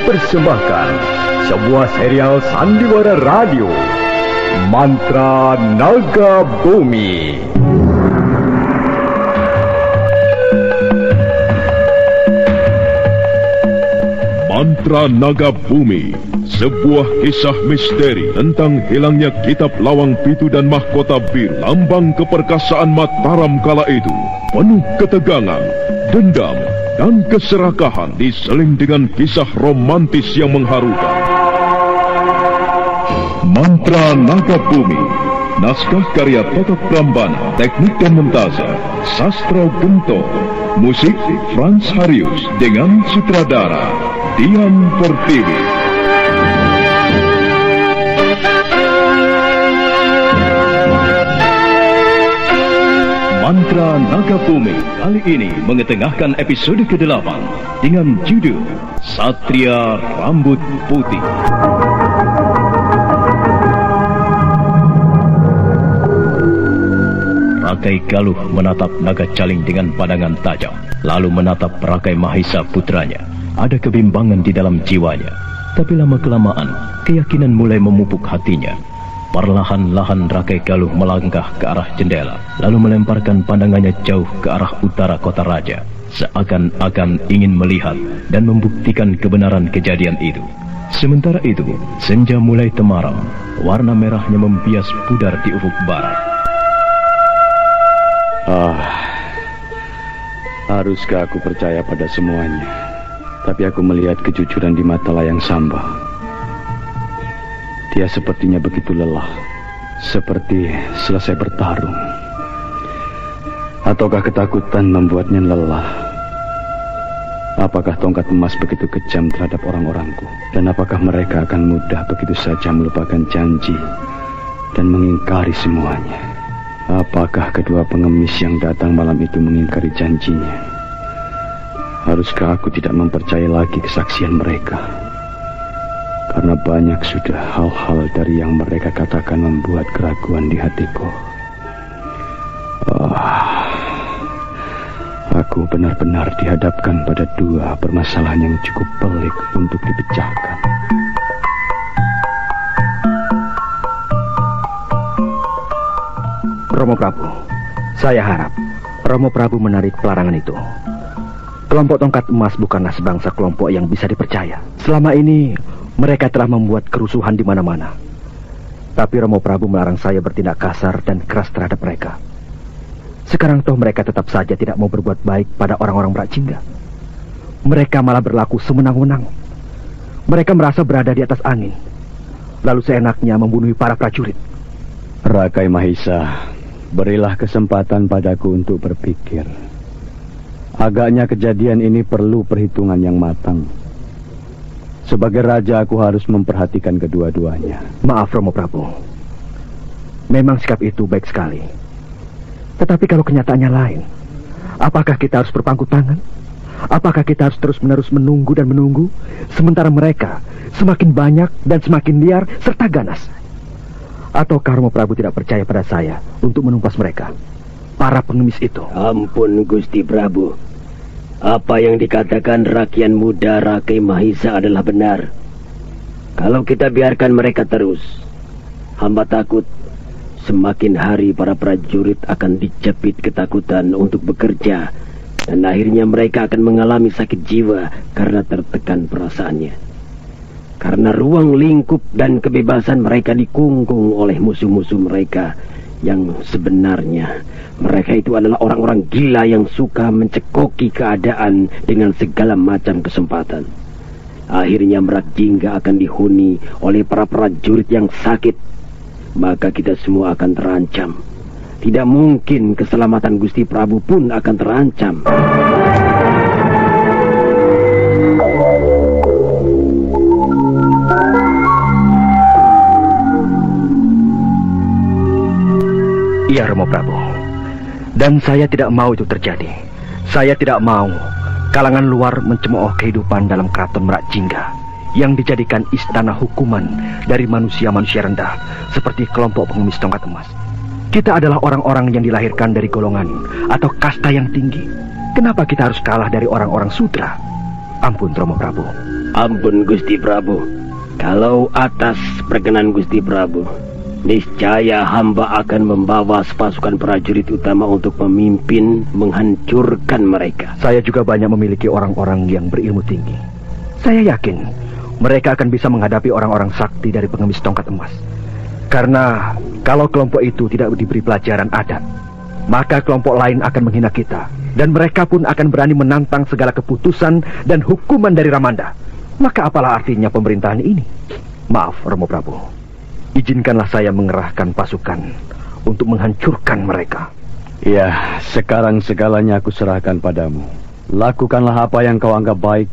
mempersembahkan sebuah serial sandiwara radio, Mantra Naga Bumi. Mantra Naga Bumi, sebuah kisah misteri tentang hilangnya kitab Lawang Pitu dan mahkota bir lambang keperkasaan Mataram kala itu. Penuh ketegangan, dendam, dan keserakahan diseling dengan kisah romantis yang mengharukan. Mantra Naga Bumi, naskah karya Toto Prambana, teknik dan montase Sastro Gento, musik Frans Harius dengan sutradara Dian Pertiwi. Mantra Naga Bumi kali ini mengetengahkan episode ke-8 dengan judul Satria Rambut Putih. Rakai Galuh menatap Naga Caling dengan pandangan tajam, lalu menatap Rakai Mahisa putranya. Ada kebimbangan di dalam jiwanya, tapi lama-kelamaan keyakinan mulai memupuk hatinya. Perlahan-lahan Rakai Galuh melangkah ke arah jendela, lalu melemparkan pandangannya jauh ke arah utara kota raja, seakan-akan ingin melihat dan membuktikan kebenaran kejadian itu. Sementara itu, senja mulai temaram, warna merahnya membias pudar di ufuk barat. Haruskah aku percaya pada semuanya? Tapi aku melihat kejujuran di mata Layang Samba. Dia sepertinya begitu lelah, seperti selesai bertarung. Ataukah ketakutan membuatnya lelah? Apakah tongkat emas begitu kejam terhadap orang-orangku? Dan apakah mereka akan mudah begitu saja melupakan janji dan mengingkari semuanya? Apakah kedua pengemis yang datang malam itu mengingkari janjinya? Haruskah aku tidak mempercayai lagi kesaksian mereka? Karena banyak sudah hal-hal dari yang mereka katakan membuat keraguan di hatiku. Aku benar-benar dihadapkan pada dua permasalahan yang cukup pelik untuk dipecahkan. Romo Prabu, saya harap Romo Prabu menarik pelarangan itu. Kelompok tongkat emas bukanlah sebangsa kelompok yang bisa dipercaya. Selama ini mereka telah membuat kerusuhan di mana-mana. Tapi Romo Prabu melarang saya bertindak kasar dan keras terhadap mereka. Sekarang toh mereka tetap saja tidak mau berbuat baik pada orang-orang Merak Jingga. Mereka malah berlaku semenang-menang. Mereka merasa berada di atas angin, lalu seenaknya membunuh para prajurit. Rakai Mahisa, berilah kesempatan padaku untuk berpikir. Agaknya kejadian ini perlu perhitungan yang matang. Sebagai raja aku harus memperhatikan kedua-duanya. Maaf Romo Prabu, memang sikap itu baik sekali. Tetapi kalau kenyataannya lain, apakah kita harus berpangku tangan? Apakah kita harus terus-menerus menunggu dan menunggu, sementara mereka semakin banyak dan semakin liar serta ganas? Ataukah Romo Prabu tidak percaya pada saya untuk menumpas mereka, para pengemis itu? Ampun Gusti Prabu, apa yang dikatakan rakyat muda Rakai Mahisa adalah benar. Kalau kita biarkan mereka terus, hamba takut semakin hari para prajurit akan dijepit ketakutan untuk bekerja, dan akhirnya mereka akan mengalami sakit jiwa karena tertekan perasaannya. Karena ruang lingkup dan kebebasan mereka dikungkung oleh musuh-musuh mereka, yang sebenarnya mereka itu adalah orang-orang gila yang suka mencekoki keadaan dengan segala macam kesempatan. Akhirnya Merak Jingga akan dihuni oleh para prajurit yang sakit. Maka kita semua akan terancam. Tidak mungkin keselamatan Gusti Prabu pun akan terancam. Iya Romo Prabu, dan saya tidak mau itu terjadi. Saya tidak mau kalangan luar mencemooh kehidupan dalam keraton Merak Jingga yang dijadikan istana hukuman dari manusia-manusia rendah seperti kelompok pengemis tongkat emas. Kita adalah orang-orang yang dilahirkan dari golongan atau kasta yang tinggi. Kenapa kita harus kalah dari orang-orang sudra? Ampun Romo Prabu. Ampun Gusti Prabu. Kalau atas perkenan Gusti Prabu, niscaya hamba akan membawa pasukan prajurit utama untuk memimpin menghancurkan mereka. Saya juga banyak memiliki orang-orang yang berilmu tinggi. Saya yakin mereka akan bisa menghadapi orang-orang sakti dari pengemis tongkat emas. Karena kalau kelompok itu tidak diberi pelajaran adat, maka kelompok lain akan menghina kita. Dan mereka pun akan berani menantang segala keputusan dan hukuman dari Ramanda. Maka apalah artinya pemerintahan ini? Maaf, Romo Prabu. Izinkanlah saya mengerahkan pasukan untuk menghancurkan mereka. Ya, sekarang segalanya aku serahkan padamu. Lakukanlah apa yang kau anggap baik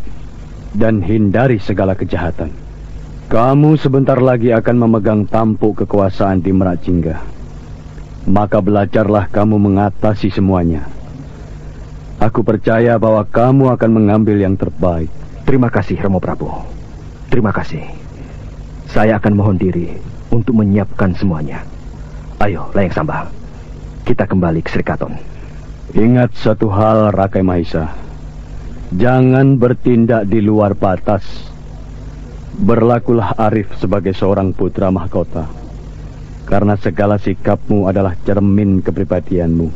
dan hindari segala kejahatan. Kamu sebentar lagi akan memegang tampuk kekuasaan di Merak Jingga. Maka belajarlah kamu mengatasi semuanya. Aku percaya bahwa kamu akan mengambil yang terbaik. Terima kasih, Romo Prabu. Terima kasih. Saya akan mohon diri untuk menyiapkan semuanya. Ayo, Layang Samba. Kita kembali ke Sri Katon. Ingat satu hal, Rakai Mahisa. Jangan bertindak di luar batas. Berlakulah arif sebagai seorang putra mahkota. Karena segala sikapmu adalah cermin kepribadianmu.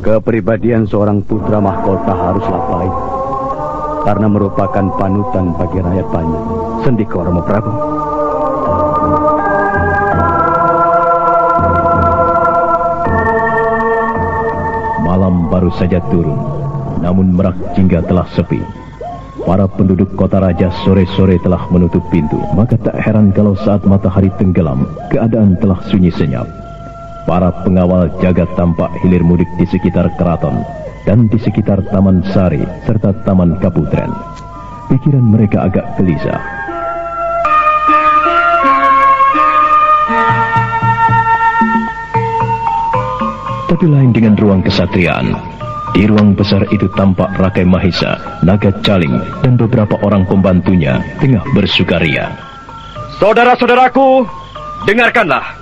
Kepribadian seorang putra mahkota haruslah baik. Karena merupakan panutan bagi rakyat banyak. Sendiko, Romo Prabu. Malam baru saja turun, namun Merak Jingga telah sepi. Para penduduk kota raja sore-sore telah menutup pintu. Maka tak heran kalau saat matahari tenggelam, keadaan telah sunyi senyap. Para pengawal jagat tampak hilir mudik di sekitar keraton dan di sekitar Taman Sari serta Taman Kaputren. Pikiran mereka agak gelisah. Tapi lain dengan ruang kesatriaan. Di ruang besar itu tampak Rakai Mahisa, Naga Caling, dan beberapa orang pembantunya tengah bersukaria. Saudara-saudaraku, dengarkanlah.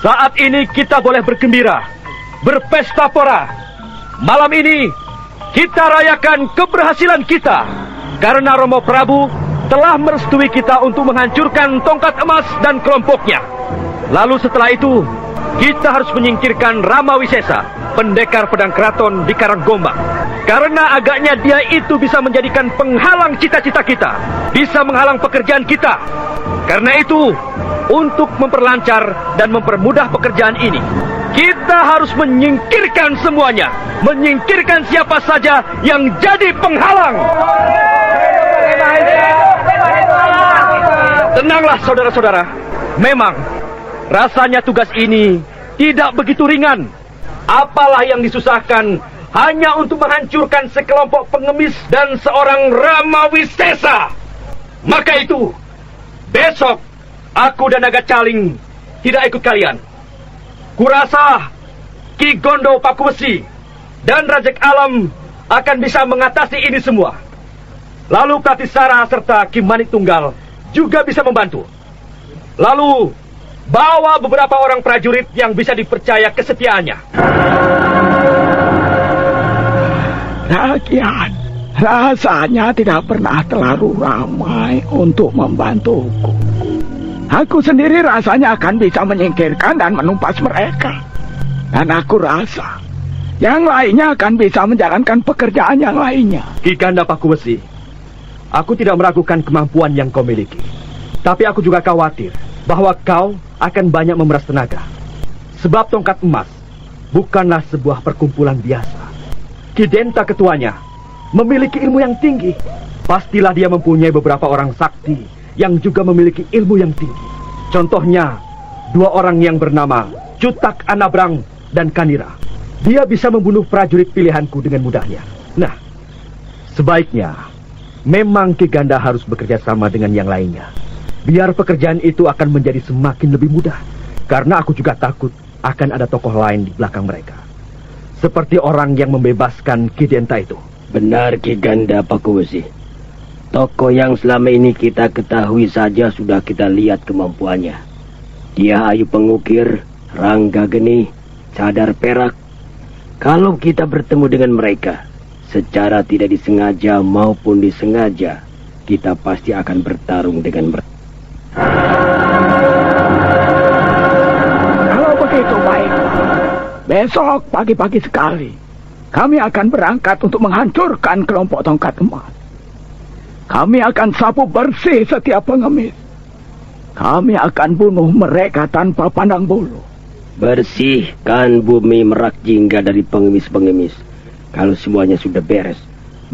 Saat ini kita boleh bergembira, berpesta pora. Malam ini kita rayakan keberhasilan kita, karena Romo Prabu telah merestui kita untuk menghancurkan tongkat emas dan kelompoknya. Lalu setelah itu, kita harus menyingkirkan Rama Wisesa, pendekar pedang keraton di Karanggombang. Karena agaknya dia itu bisa menjadikan penghalang cita-cita kita, bisa menghalang pekerjaan kita. Karena itu, untuk memperlancar dan mempermudah pekerjaan ini, kita harus menyingkirkan semuanya, menyingkirkan siapa saja yang jadi penghalang. Tenanglah saudara-saudara, memang rasanya tugas ini tidak begitu ringan. Apalah yang disusahkan hanya untuk menghancurkan sekelompok pengemis dan seorang Rama Wisesa. Maka itu, besok aku dan Naga Caling tidak ikut kalian. Kurasa Ki Gondo Pakuwesi dan Rajek Alam akan bisa mengatasi ini semua. Lalu Pratisara serta Ki Manik Tunggal juga bisa membantu. Lalu bawa beberapa orang prajurit yang bisa dipercaya kesetiaannya. Rakyat rasanya tidak pernah terlalu ramai untuk membantuku. Aku sendiri rasanya akan bisa menyingkirkan dan menumpas mereka. Dan aku rasa yang lainnya akan bisa menjalankan pekerjaan yang lainnya. Ki Ganda Pakuwesi, aku tidak meragukan kemampuan yang kau miliki. Tapi aku juga khawatir bahwa kau akan banyak memeras tenaga. Sebab tongkat emas bukanlah sebuah perkumpulan biasa. Ki Denta ketuanya memiliki ilmu yang tinggi. Pastilah dia mempunyai beberapa orang sakti yang juga memiliki ilmu yang tinggi. Contohnya, 2 orang yang bernama Cutak Anabrang dan Kanira. Dia bisa membunuh prajurit pilihanku dengan mudahnya. Nah, sebaiknya memang Ki Ganda harus bekerja sama dengan yang lainnya. Biar pekerjaan itu akan menjadi semakin lebih mudah. Karena aku juga takut akan ada tokoh lain di belakang mereka. Seperti orang yang membebaskan Ki Denta itu. Benar Ki Ganda Pakuwesi. Tokoh yang selama ini kita ketahui saja sudah kita lihat kemampuannya. Dia ayu pengukir, rangga geni, cadar perak. Kalau kita bertemu dengan mereka, secara tidak disengaja maupun disengaja, kita pasti akan bertarung dengan mereka. Kalau begitu baik. Besok pagi-pagi sekali, kami akan berangkat untuk menghancurkan kelompok tongkat emas. Kami akan sapu bersih setiap pengemis. Kami akan bunuh mereka tanpa pandang bulu. Bersihkan bumi Merak Jingga dari pengemis-pengemis. Kalau semuanya sudah beres,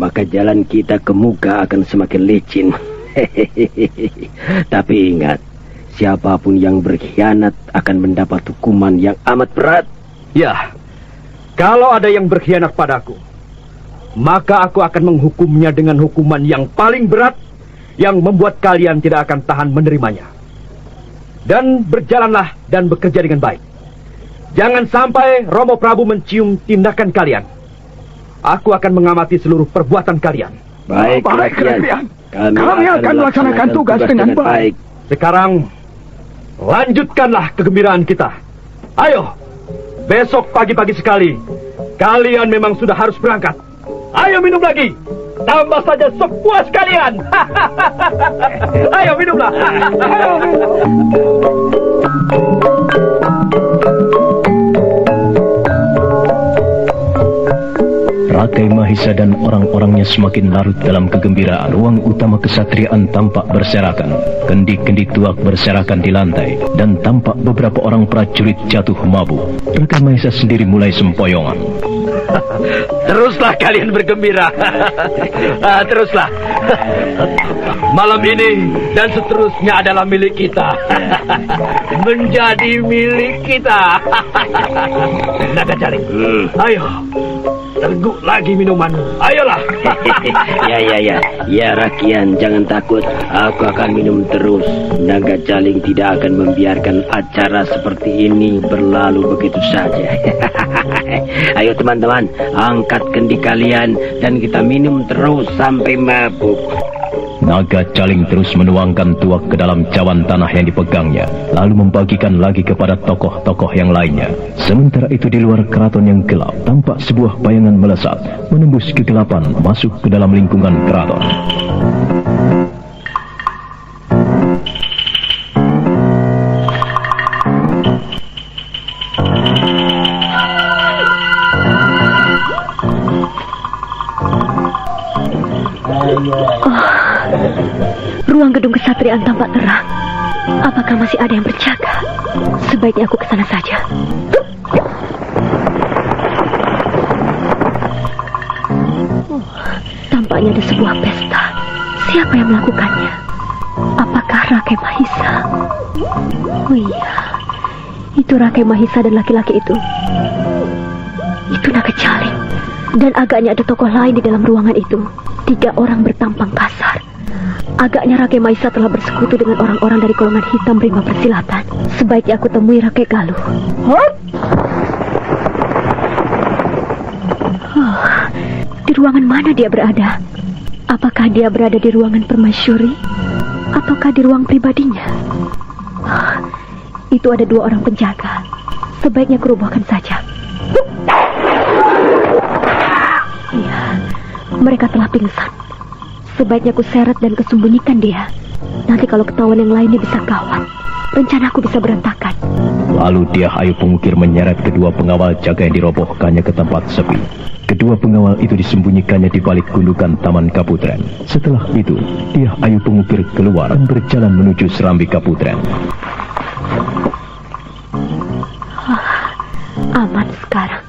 maka jalan kita ke Muka akan semakin licin. Tapi ingat, siapapun yang berkhianat akan mendapat hukuman yang amat berat. Ya, kalau ada yang berkhianat padaku, maka aku akan menghukumnya dengan hukuman yang paling berat, yang membuat kalian tidak akan tahan menerimanya. Dan berjalanlah dan bekerja dengan baik. Jangan sampai Romo Prabu mencium tindakan kalian. Aku akan mengamati seluruh perbuatan kalian. Baik, Rakyat. Kami akan melaksanakan tugas dengan baik. Sekarang, lanjutkanlah kegembiraan kita. Ayo, besok pagi-pagi sekali, kalian memang sudah harus berangkat. Ayo minum lagi. Tambah saja sepuas kalian. Ayo minumlah. Rakai Mahisa dan orang-orangnya semakin larut dalam kegembiraan. Ruang utama kesatriaan tampak berserakan. Kendi-kendi tuak berserakan di lantai. Dan tampak beberapa orang prajurit jatuh mabuk. Rakai Mahisa sendiri mulai sempoyongan. Teruslah kalian bergembira. Teruslah. Malam ini dan seterusnya adalah milik kita. Menjadi milik kita. Naga Jaling, ayo. Teguk lagi minumanmu. Ayolah. Ya Rakian, jangan takut. Aku akan minum terus. Naga Jaling tidak akan membiarkan acara seperti ini berlalu begitu saja. Ayo teman-teman, angkat kendi kalian dan kita minum terus sampai mabuk. Naga Jaling terus menuangkan tuak ke dalam cawan tanah yang dipegangnya, lalu membagikan lagi kepada tokoh-tokoh yang lainnya. Sementara itu di luar keraton yang gelap, tampak sebuah bayangan melesat, menembus kegelapan masuk ke dalam lingkungan keraton. Ruang gedung kesatriaan tampak terang. Apakah masih ada yang berjaga? Sebaiknya aku ke sana saja. Tampaknya ada sebuah pesta. Siapa yang melakukannya? Apakah Rakai Mahisa? Oh iya, itu Rakai Mahisa dan laki-laki itu. Itu Naga Jaling. Dan agaknya ada tokoh lain di dalam ruangan itu. 3 orang bertampang kasar. Agaknya Rakai Mahisa telah bersekutu dengan orang-orang dari golongan hitam rimba persilatan. Sebaiknya aku temui Rakai Galuh. Di ruangan mana dia berada? Apakah dia berada di ruangan permaisuri? Ataukah di ruang pribadinya? Itu ada 2 orang penjaga. Sebaiknya aku robohkan saja. Ya, mereka telah pingsan. Sebaiknya aku seret dan kesembunyikan dia. Nanti kalau ketahuan yang lainnya bisa gawat. Rencanaku bisa berantakan. Lalu dia Ayu Pengukir menyeret kedua pengawal jaga yang dirobohkannya ke tempat sepi. Kedua pengawal itu disembunyikannya di balik gundukan Taman Kaputren. Setelah itu, dia Ayu Pengukir keluar dan berjalan menuju Serambi Kaputren. Aman sekarang.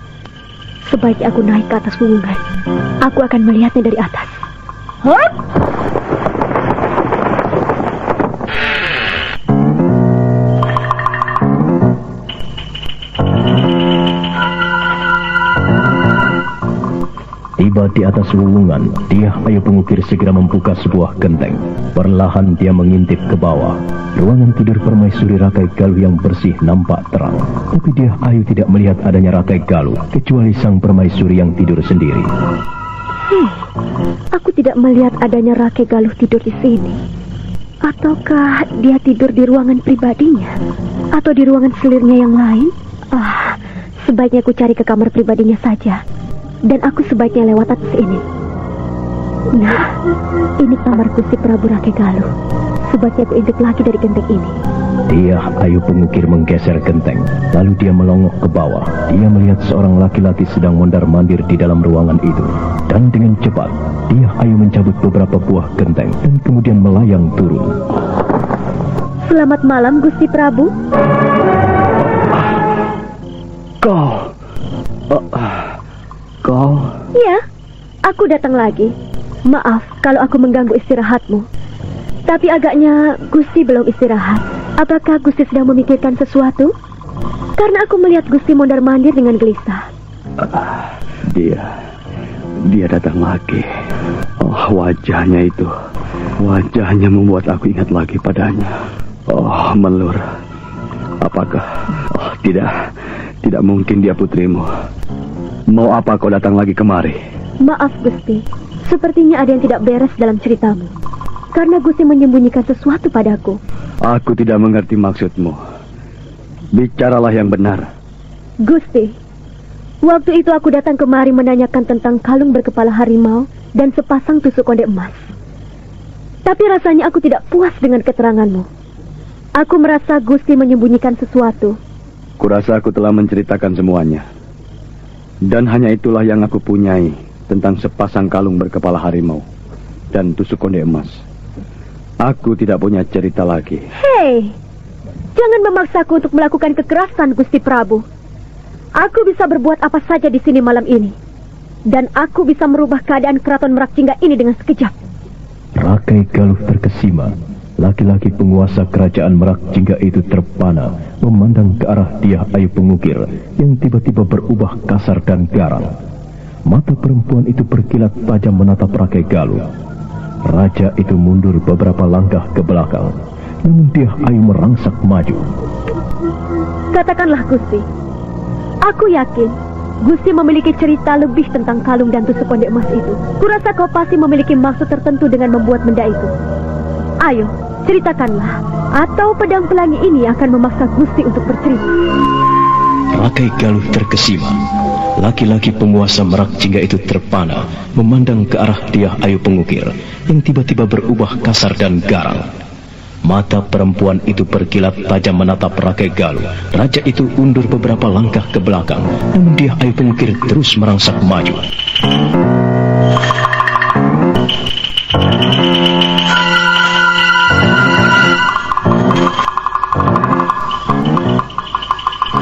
Sebaiknya aku naik ke atas gunungan. Aku akan melihatnya dari atas. Tiba di atas wuwungan, dia Ayu Pengukir segera membuka sebuah genteng. Perlahan dia mengintip ke bawah. Ruangan tidur permaisuri Rakai Galuh yang bersih nampak terang. Tapi dia Ayu tidak melihat adanya Rakai Galuh, kecuali sang permaisuri yang tidur sendiri. Aku tidak melihat adanya Rakai Galuh tidur di sini. Ataukah dia tidur di ruangan pribadinya? Atau di ruangan selirnya yang lain? Sebaiknya aku cari ke kamar pribadinya saja. Dan aku sebaiknya lewat atas ini. Nah, ini kamar Gusti Prabu Rake Galuh. Sebaiknya aku intip lagi dari genteng ini. Dia Ayu Pengukir menggeser genteng, lalu dia melongok ke bawah. Dia melihat seorang laki-laki sedang mondar-mandir di dalam ruangan itu. Dan dengan cepat, dia Ayu mencabut beberapa buah genteng dan kemudian melayang turun. Selamat malam, Gusti Prabu. Kau? Ya, aku datang lagi. Maaf kalau aku mengganggu istirahatmu. Tapi agaknya Gusti belum istirahat. Apakah Gusti sedang memikirkan sesuatu? Karena aku melihat Gusti mondar-mandir dengan gelisah. Dia datang lagi. Oh, wajahnya itu. Wajahnya membuat aku ingat lagi padanya. Oh, Melur. Apakah? Oh, tidak. Tidak mungkin dia putrimu. Mau apa kau datang lagi kemari? Maaf, Gusti. Sepertinya ada yang tidak beres dalam ceritamu. Karena Gusti menyembunyikan sesuatu padaku. Aku tidak mengerti maksudmu. Bicaralah yang benar. Gusti, waktu itu aku datang kemari menanyakan tentang kalung berkepala harimau dan sepasang tusuk konde emas. Tapi rasanya aku tidak puas dengan keteranganmu. Aku merasa Gusti menyembunyikan sesuatu. Kurasa aku telah menceritakan semuanya. Dan hanya itulah yang aku punyai tentang sepasang kalung berkepala harimau dan tusuk konde emas. Aku tidak punya cerita lagi. Hei, jangan memaksaku untuk melakukan kekerasan, Gusti Prabu. Aku bisa berbuat apa saja di sini malam ini. Dan aku bisa merubah keadaan keraton Merakjingga ini dengan sekejap. Rakai Galuh terkesima. Laki-laki penguasa kerajaan Merakjingga itu terpana memandang ke arah dia Ayu Pengukir yang tiba-tiba berubah kasar dan garang. Mata perempuan itu berkilat tajam menatap Rakai Galuh. Raja itu mundur beberapa langkah ke belakang, namun dia Ayu merangsak maju. Katakanlah, Gusti. Aku yakin Gusti memiliki cerita lebih tentang kalung dan tusuk konde emas itu. Kurasa kau pasti memiliki maksud tertentu dengan membuat benda itu. Ayo, ceritakanlah. Atau pedang pelangi ini akan memaksa Gusti untuk bercerita. Rakai Galuh terkesima. Laki-laki penguasa Merakjingga itu terpana memandang ke arah dia Ayu Pengukir yang tiba-tiba berubah kasar dan garang. Mata perempuan itu berkilat tajam menatap Rakai Galuh. Raja itu undur beberapa langkah ke belakang, namun dia Ayu Pengukir terus merangsak maju.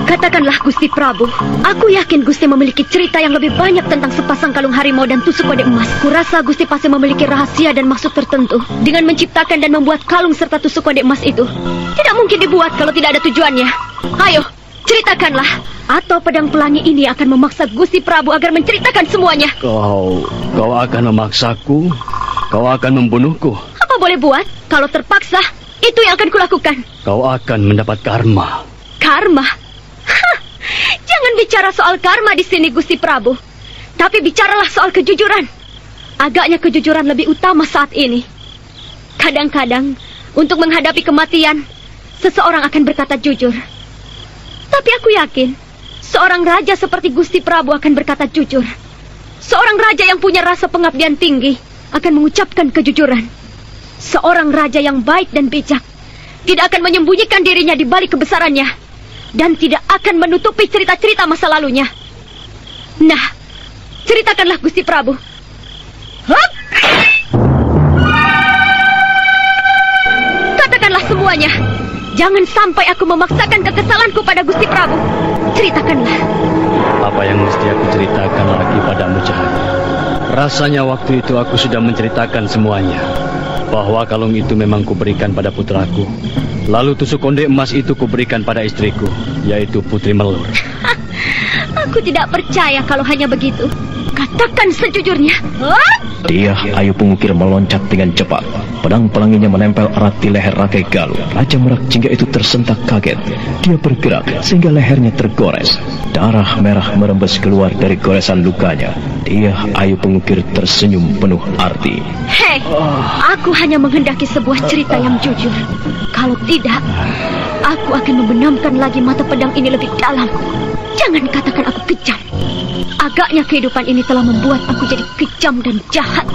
Katakanlah, Gusti Prabu. Aku yakin Gusti memiliki cerita yang lebih banyak tentang sepasang kalung harimau dan tusuk konde emas. Kurasa Gusti pasti memiliki rahasia dan maksud tertentu dengan menciptakan dan membuat kalung serta tusuk konde emas itu. Tidak mungkin dibuat kalau tidak ada tujuannya. Ayo, ceritakanlah. Atau pedang pelangi ini akan memaksa Gusti Prabu agar menceritakan semuanya. Kau akan memaksaku? Kau akan membunuhku? Apa boleh buat? Kalau terpaksa, itu yang akan kulakukan. Kau akan mendapat karma. Karma? Jangan bicara soal karma di sini, Gusti Prabu. Tapi bicaralah soal kejujuran. Agaknya kejujuran lebih utama saat ini. Kadang-kadang, untuk menghadapi kematian, seseorang akan berkata jujur. Tapi aku yakin, seorang raja seperti Gusti Prabu akan berkata jujur. Seorang raja yang punya rasa pengabdian tinggi akan mengucapkan kejujuran. Seorang raja yang baik dan bijak tidak akan menyembunyikan dirinya di balik kebesarannya. Dan tidak akan menutupi cerita-cerita masa lalunya. Nah, ceritakanlah, Gusti Prabu. Hup! Katakanlah semuanya. Jangan sampai aku memaksakan kekesalanku pada Gusti Prabu. Ceritakanlah. Apa yang mesti aku ceritakan lagi padamu, Cahaya? Rasanya waktu itu aku sudah menceritakan semuanya. Bahwa kalung itu memang kuberikan pada putraku. Lalu tusuk konde emas itu kuberikan pada istriku, yaitu Putri Melur. Aku tidak percaya kalau hanya begitu. Katakan sejujurnya. Dia Ayu Pengukir meloncat dengan cepat. Pedang pelanginya menempel erat di leher Rakai Galuh. Raja Merakjingga itu tersentak kaget. Dia bergerak sehingga lehernya tergores. Darah merah merembes keluar dari goresan lukanya. Dia Ayu Pengukir tersenyum penuh arti. Hei, aku hanya menghendaki sebuah cerita yang jujur. Kalau tidak, aku akan membenamkan lagi mata pedang ini lebih dalam. Jangan katakan aku kejam. Agaknya kehidupan ini telah membuat aku jadi kejam dan jahat.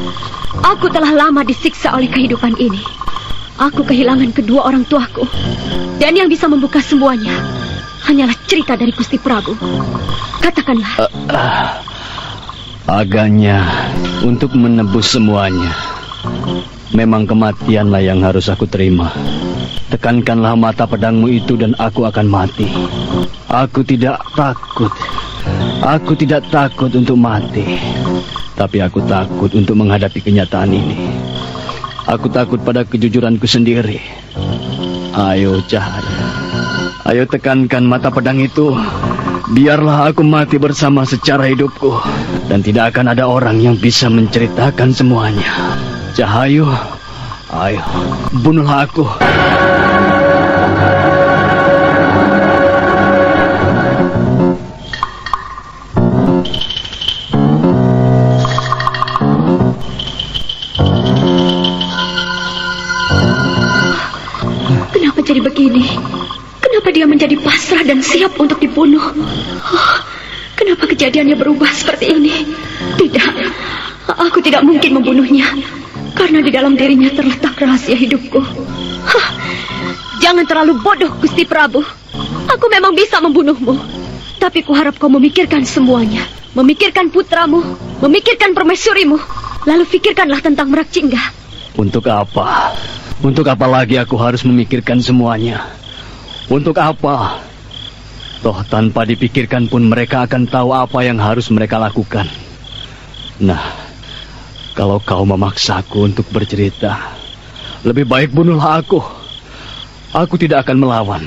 Aku telah lama disiksa oleh kehidupan ini. Aku kehilangan kedua orang tuaku. Dan yang bisa membuka semuanya hanyalah cerita dari Gusti Prabu. Katakanlah. Agaknya untuk menebus semuanya, memang kematianlah yang harus aku terima. Tekankanlah mata pedangmu itu dan aku akan mati. Aku tidak takut. Aku tidak takut untuk mati. Tapi aku takut untuk menghadapi kenyataan ini. Aku takut pada kejujuranku sendiri. Ayo Cahaya, ayo tekankan mata pedang itu. Biarlah aku mati bersama secara hidupku. Dan tidak akan ada orang yang bisa menceritakan semuanya. Cahayu, ayo, bunuhlah aku. Kenapa jadi begini? Kenapa dia menjadi pasrah dan siap untuk dibunuh? Kenapa kejadiannya berubah seperti ini? Tidak, aku tidak mungkin membunuhnya. Karena di dalam dirinya terletak rahasia hidupku. Jangan terlalu bodoh, Gusti Prabu. Aku memang bisa membunuhmu. Tapi kuharap kau memikirkan semuanya. Memikirkan putramu, memikirkan permaisurimu. Lalu fikirkanlah tentang Merak Cinggah. Untuk apa? Untuk apa lagi aku harus memikirkan semuanya? Untuk apa? Toh tanpa dipikirkan pun mereka akan tahu apa yang harus mereka lakukan. Nah, kalau kau memaksaku untuk bercerita, lebih baik bunuhlah aku. Aku tidak akan melawan.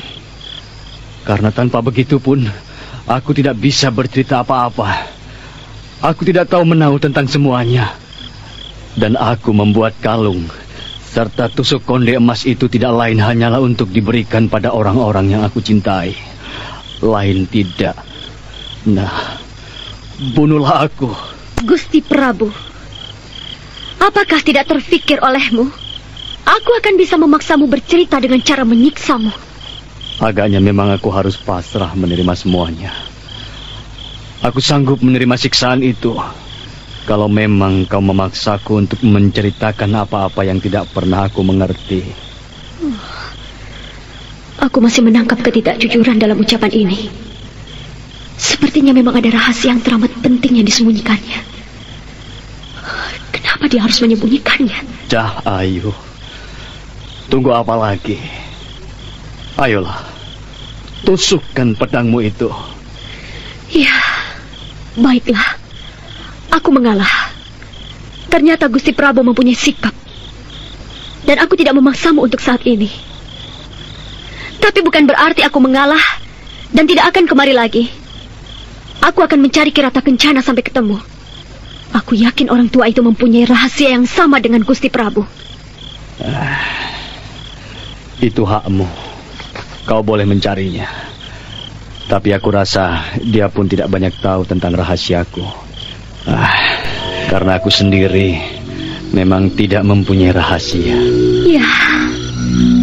Karena tanpa begitu pun, aku tidak bisa bercerita apa-apa. Aku tidak tahu menahu tentang semuanya. Dan aku membuat kalung serta tusuk konde emas itu tidak lain hanyalah untuk diberikan pada orang-orang yang aku cintai. Lain tidak. Nah, bunuhlah aku. Gusti Prabu, apakah tidak terfikir olehmu? Aku akan bisa memaksamu bercerita dengan cara menyiksamu. Agaknya memang aku harus pasrah menerima semuanya. Aku sanggup menerima siksaan itu. Kalau memang kau memaksaku untuk menceritakan apa-apa yang tidak pernah aku mengerti. Aku masih menangkap ketidakjujuran dalam ucapan ini. Sepertinya memang ada rahasia yang teramat penting yang disembunyikannya. Kenapa dia harus menyembunyikannya? Cahayu, tunggu apa lagi? Ayolah, tusukkan pedangmu itu. Ya, baiklah. Aku mengalah. Ternyata Gusti Prabu mempunyai sikap. Dan aku tidak memaksamu untuk saat ini. Tapi bukan berarti aku mengalah dan tidak akan kemari lagi. Aku akan mencari Kirata Kencana sampai ketemu. Aku yakin orang tua itu mempunyai rahasia yang sama dengan Gusti Prabu. Itu hakmu. Kau boleh mencarinya. Tapi aku rasa dia pun tidak banyak tahu tentang rahasiaku. Karena aku sendiri memang tidak mempunyai rahasia. Ya,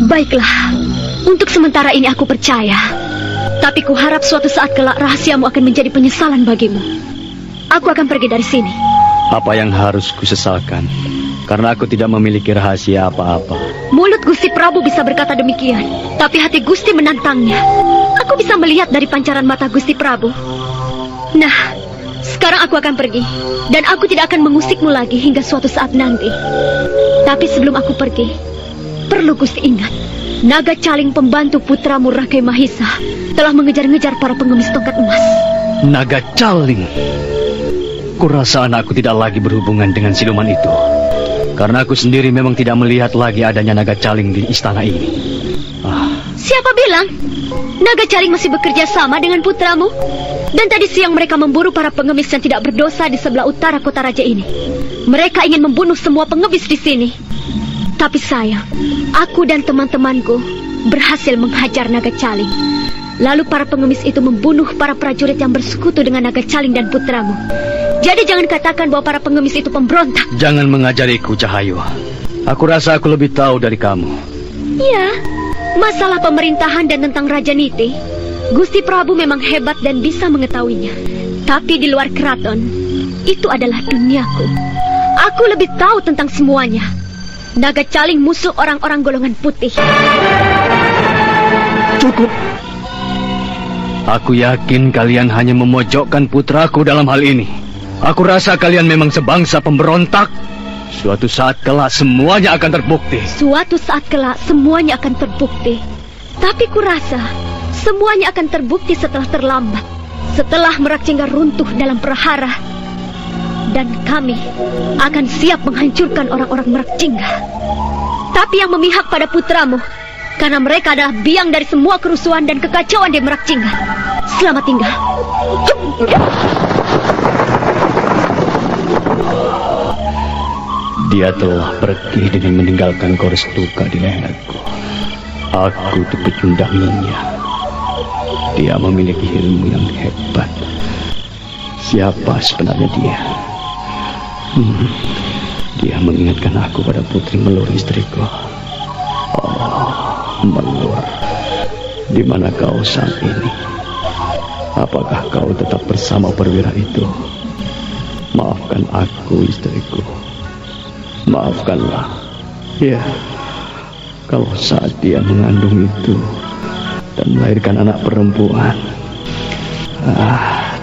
baiklah. Untuk sementara ini aku percaya. Tapi kuharap suatu saat kelak rahasiamu akan menjadi penyesalan bagimu. Aku akan pergi dari sini. Apa yang harus kusesalkan? Karena aku tidak memiliki rahasia apa-apa. Mulut Gusti Prabu bisa berkata demikian, tapi hati Gusti menantangnya. Aku bisa melihat dari pancaran mata Gusti Prabu. Nah, sekarang aku akan pergi. Dan aku tidak akan mengusikmu lagi hingga suatu saat nanti. Tapi sebelum aku pergi, perlu Gusti ingat, Naga Caling pembantu putramu Rakai Mahisa telah mengejar-ngejar para pengemis tongkat emas. Naga Caling? Kurasa anakku tidak lagi berhubungan dengan siluman itu. Karena aku sendiri memang tidak melihat lagi adanya Naga Caling di istana ini. Siapa bilang? Naga Caling masih bekerja sama dengan putramu. Dan tadi siang mereka memburu para pengemis yang tidak berdosa di sebelah utara kota raja ini. Mereka ingin membunuh semua pengemis di sini. Tapi sayang, aku dan teman-temanku berhasil menghajar Naga Caling. Lalu para pengemis itu membunuh para prajurit yang bersekutu dengan Naga Caling dan putramu. Jadi jangan katakan bahwa para pengemis itu pemberontak. Jangan mengajariku, Cahayu. Aku rasa aku lebih tahu dari kamu. Ya, masalah pemerintahan dan tentang Raja Niti, Gusti Prabu memang hebat dan bisa mengetahuinya. Tapi di luar keraton, itu adalah duniaku. Aku lebih tahu tentang semuanya. Naga Caling musuh orang-orang golongan putih. Cukup. Aku yakin kalian hanya memojokkan putraku dalam hal ini. Aku rasa kalian memang sebangsa pemberontak. Suatu saat kelak semuanya akan terbukti. Suatu saat kelak semuanya akan terbukti. Tapi kurasa semuanya akan terbukti setelah terlambat. Setelah Merakjingga runtuh dalam prahara. Dan kami akan siap menghancurkan orang-orang Merakjingga. Tapi yang memihak pada putramu, karena mereka adalah biang dari semua kerusuhan dan kekacauan di Merakjingga. Selamat tinggal. Dia telah pergi dengan meninggalkan gores luka di leherku. Aku dipecundanginya. Dia memiliki ilmu yang hebat. Siapa sebenarnya dia? Dia mengingatkan aku pada Putri Melur, istriku. Oh, Melur, di mana kau saat ini? Apakah kau tetap bersama perwira itu? Maafkan aku, istriku. Maafkanlah. Ya, kalau saat dia mengandung itu dan melahirkan anak perempuan,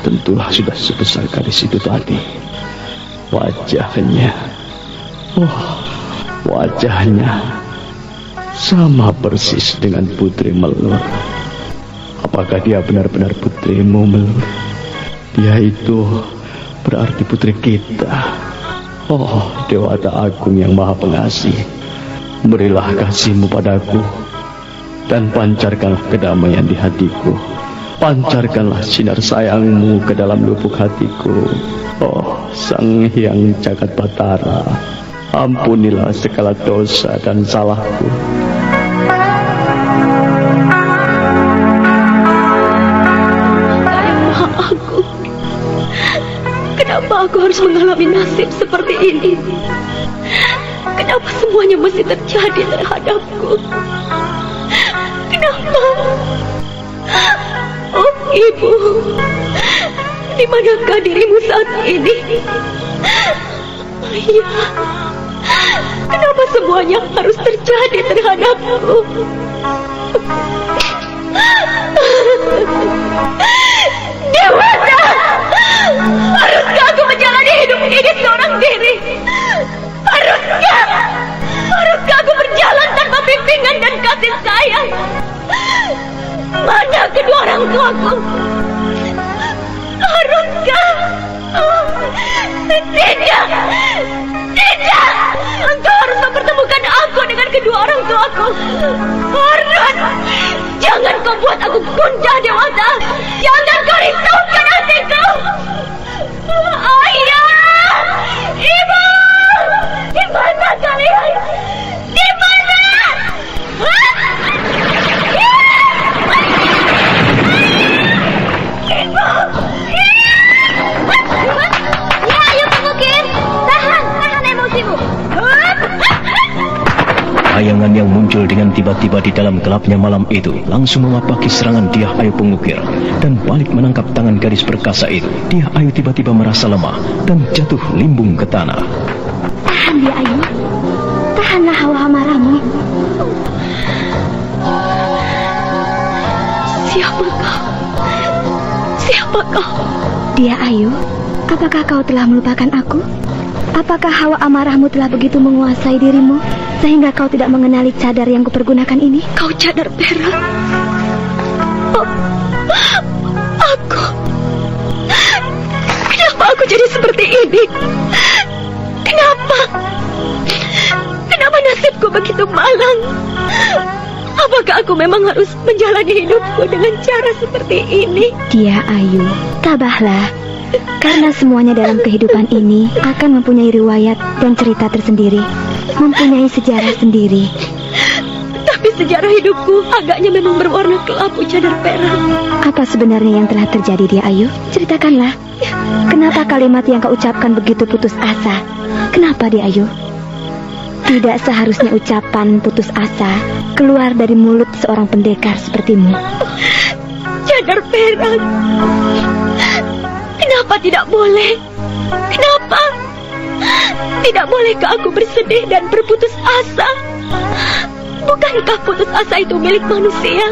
tentulah sudah sebesar gadis itu tadi. Wajahnya, wajahnya sama persis dengan Putri Melur. Apakah dia benar-benar putrimu, Melur? Dia itu berarti putri kita. Oh, Dewata Agung yang Maha Pengasih, berilah kasih-Mu padaku dan pancarkanlah kedamaian di hatiku. Pancarkanlah sinar sayang-Mu ke dalam lubuk hatiku. Oh, Sang Hyang Jagat Batara, ampunilah segala dosa dan salahku. Kenapa aku harus mengalami nasib seperti ini? Kenapa semuanya mesti terjadi terhadapku? Kenapa? Oh, Ibu, di manakah dirimu saat ini? Ayah, kenapa semuanya harus terjadi terhadapku? Dewata! Haruskah aku menjalani hidup ini seorang diri? Haruskah aku berjalan tanpa bimbingan dan kasih sayang? Mana kedua orang tuaku? Haruskah? Tidak! Engkau harus mempertemukan aku dengan kedua orang tuaku. Harus! Jangan kau buat aku gundah, Dewata! Jangan kau risaukan hatiku! Ayah! Ibu! Di mana kalian? Di mana? Ibu! Ya, ayo pemukir! Tahan emosimu! Bayangan yang muncul dengan tiba-tiba di dalam gelapnya malam itu langsung memapaki serangan Dyah Ayu Pengukir dan balik menangkap tangan gadis perkasa itu. Dyah Ayu tiba-tiba merasa lemah dan jatuh limbung ke tanah. Tahan, Dyah Ayu. Tahanlah hawa amarahmu. Siapa kau? Dyah Ayu, apakah kau telah melupakan aku? Apakah hawa amarahmu telah begitu menguasai dirimu sehingga kau tidak mengenali cadar yang kupergunakan ini? Kau cadar perak? Oh, aku? Kenapa aku jadi seperti ini? Kenapa nasibku begitu malang? Apakah aku memang harus menjalani hidupku dengan cara seperti ini? Dyah Ayu, tabahlah. Karena semuanya dalam kehidupan ini akan mempunyai riwayat dan cerita tersendiri, mempunyai sejarah sendiri. Tapi sejarah hidupku agaknya memang berwarna kelabu cadar perak. Apa sebenarnya yang telah terjadi, Dyah Ayu? Ceritakanlah. Kenapa kalimat yang kau ucapkan begitu putus asa? Kenapa, Dyah Ayu? Tidak seharusnya ucapan putus asa keluar dari mulut seorang pendekar sepertimu. Cadar perak. Kenapa tidak boleh? Kenapa? Tidak bolehkah aku bersedih dan berputus asa? Bukankah putus asa itu milik manusia?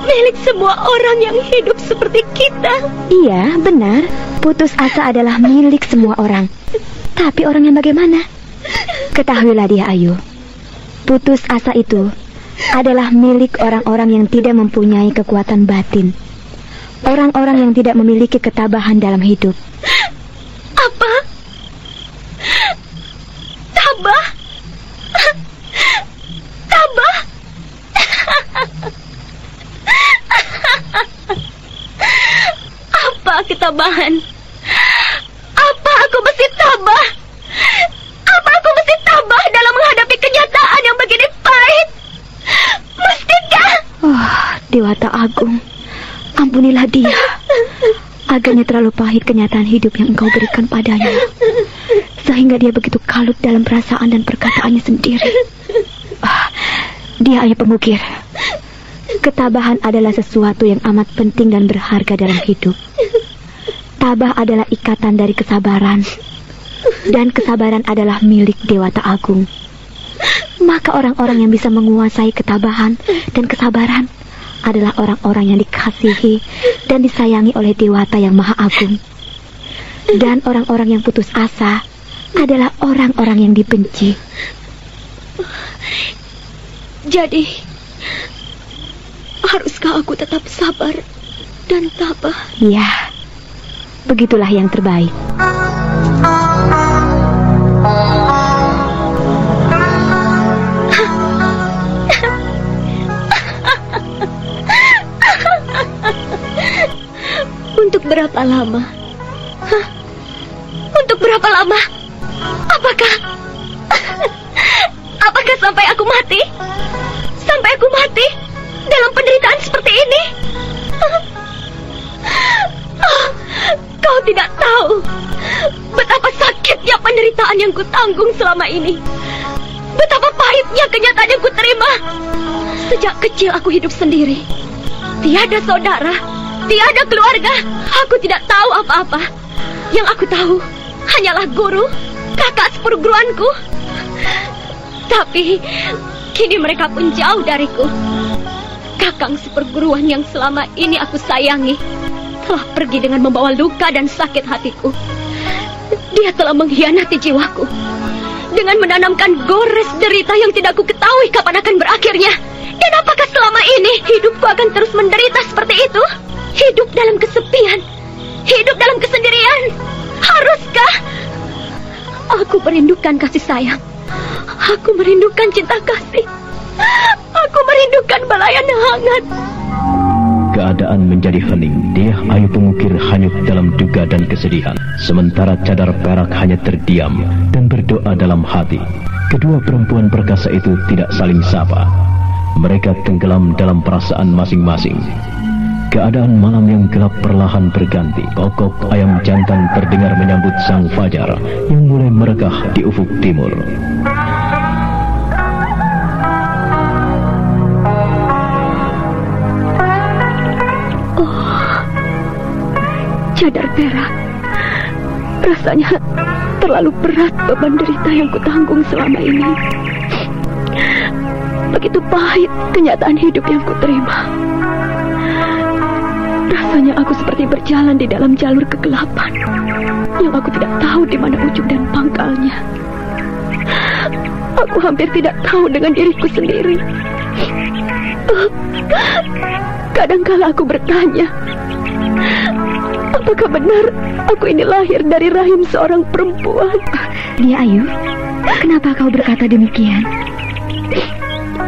Milik semua orang yang hidup seperti kita. Iya, benar. Putus asa adalah milik semua orang. Tapi orang yang bagaimana? Ketahuilah dia, Ayu. Putus asa itu adalah milik orang-orang yang tidak mempunyai kekuatan batin. Orang-orang yang tidak memiliki ketabahan dalam hidup. Apa? Tabah? Tabah? Apa ketabahan? Apa aku mesti tabah? Apa aku mesti tabah dalam menghadapi kenyataan yang begini pahit? Mestikah? Oh, Dewata Agung, ampunilah dia. Agaknya terlalu pahit kenyataan hidup yang engkau berikan padanya, sehingga dia begitu kalut dalam perasaan dan perkataannya sendiri. Dia hanya pengukir. Ketabahan adalah sesuatu yang amat penting dan berharga dalam hidup. Tabah adalah ikatan dari kesabaran, dan kesabaran adalah milik Dewata Agung. Maka orang-orang yang bisa menguasai ketabahan dan kesabaran adalah orang-orang yang dikasihi dan disayangi oleh Dewata yang Maha Agung. Dan orang-orang yang putus asa adalah orang-orang yang dibenci. Jadi, haruskah aku tetap sabar dan tabah? Ya, begitulah yang terbaik. Untuk berapa lama? Untuk berapa lama? Apakah sampai aku mati? Sampai aku mati dalam penderitaan seperti ini? Kau tidak tahu betapa sakitnya penderitaan yang kutanggung selama ini. Betapa pahitnya kenyataan yang kuterima. Sejak kecil aku hidup sendiri. Tiada saudara, tiada keluarga. Aku tidak tahu apa-apa. Yang aku tahu hanyalah guru, kakak seperguruanku. Tapi kini mereka pun jauh dariku. Kakang seperguruan yang selama ini aku sayangi telah pergi dengan membawa luka dan sakit hatiku. Dia telah mengkhianati jiwaku dengan menanamkan gores derita yang tidak aku ketahui kapan akan berakhirnya. Dan apakah selama ini hidupku akan terus menderita seperti itu? Hidup dalam kesepian, hidup dalam kesendirian. Haruskah? Aku merindukan kasih sayang. Aku merindukan cinta kasih. Aku merindukan belayan hangat. Keadaan menjadi hening. Dia Ayu pengukir hanyut dalam duka dan kesedihan. Sementara Cadar Perak hanya terdiam dan berdoa dalam hati. Kedua perempuan perkasa itu tidak saling sapa. Mereka tenggelam dalam perasaan masing-masing. Keadaan malam yang gelap perlahan berganti. Kokok ayam jantan terdengar menyambut sang fajar yang mulai merekah di ufuk timur. Cadar Perak, rasanya terlalu berat beban derita yang kutanggung selama ini. Begitu pahit kenyataan hidup yang kuterima. Rasanya aku seperti berjalan di dalam jalur kegelapan yang aku tidak tahu di mana ujung dan pangkalnya. Aku hampir tidak tahu dengan diriku sendiri. Kadangkala aku bertanya, apakah benar aku ini lahir dari rahim seorang perempuan? Dia Ayu, kenapa kau berkata demikian?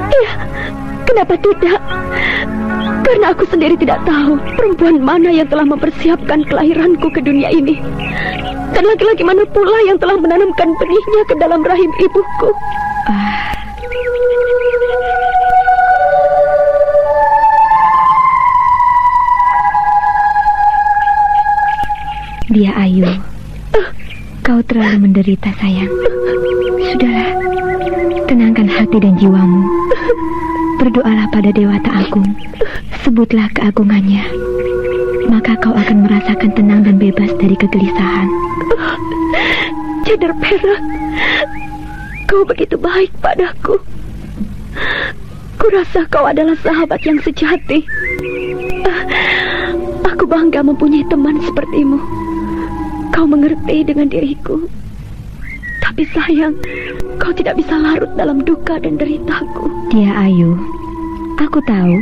Iya, kenapa tidak? Karena aku sendiri tidak tahu perempuan mana yang telah mempersiapkan kelahiranku ke dunia ini. Dan laki-laki mana pula yang telah menanamkan benihnya ke dalam rahim ibuku. Dia Ayu, kau terlalu menderita sayang. Sudahlah, tenangkan hati dan jiwamu. Berdoalah pada Dewata Agung. Sebutlah keagungannya. maka kau akan merasakan tenang dan bebas dari kegelisahan. Cadar perak, kau begitu baik padaku. Kurasa kau adalah sahabat yang sejati. Aku bangga mempunyai teman sepertimu. Kau mengerti dengan diriku. Tapi sayang, kau tidak bisa larut dalam duka dan deritaku. Dia Ayu, aku tahu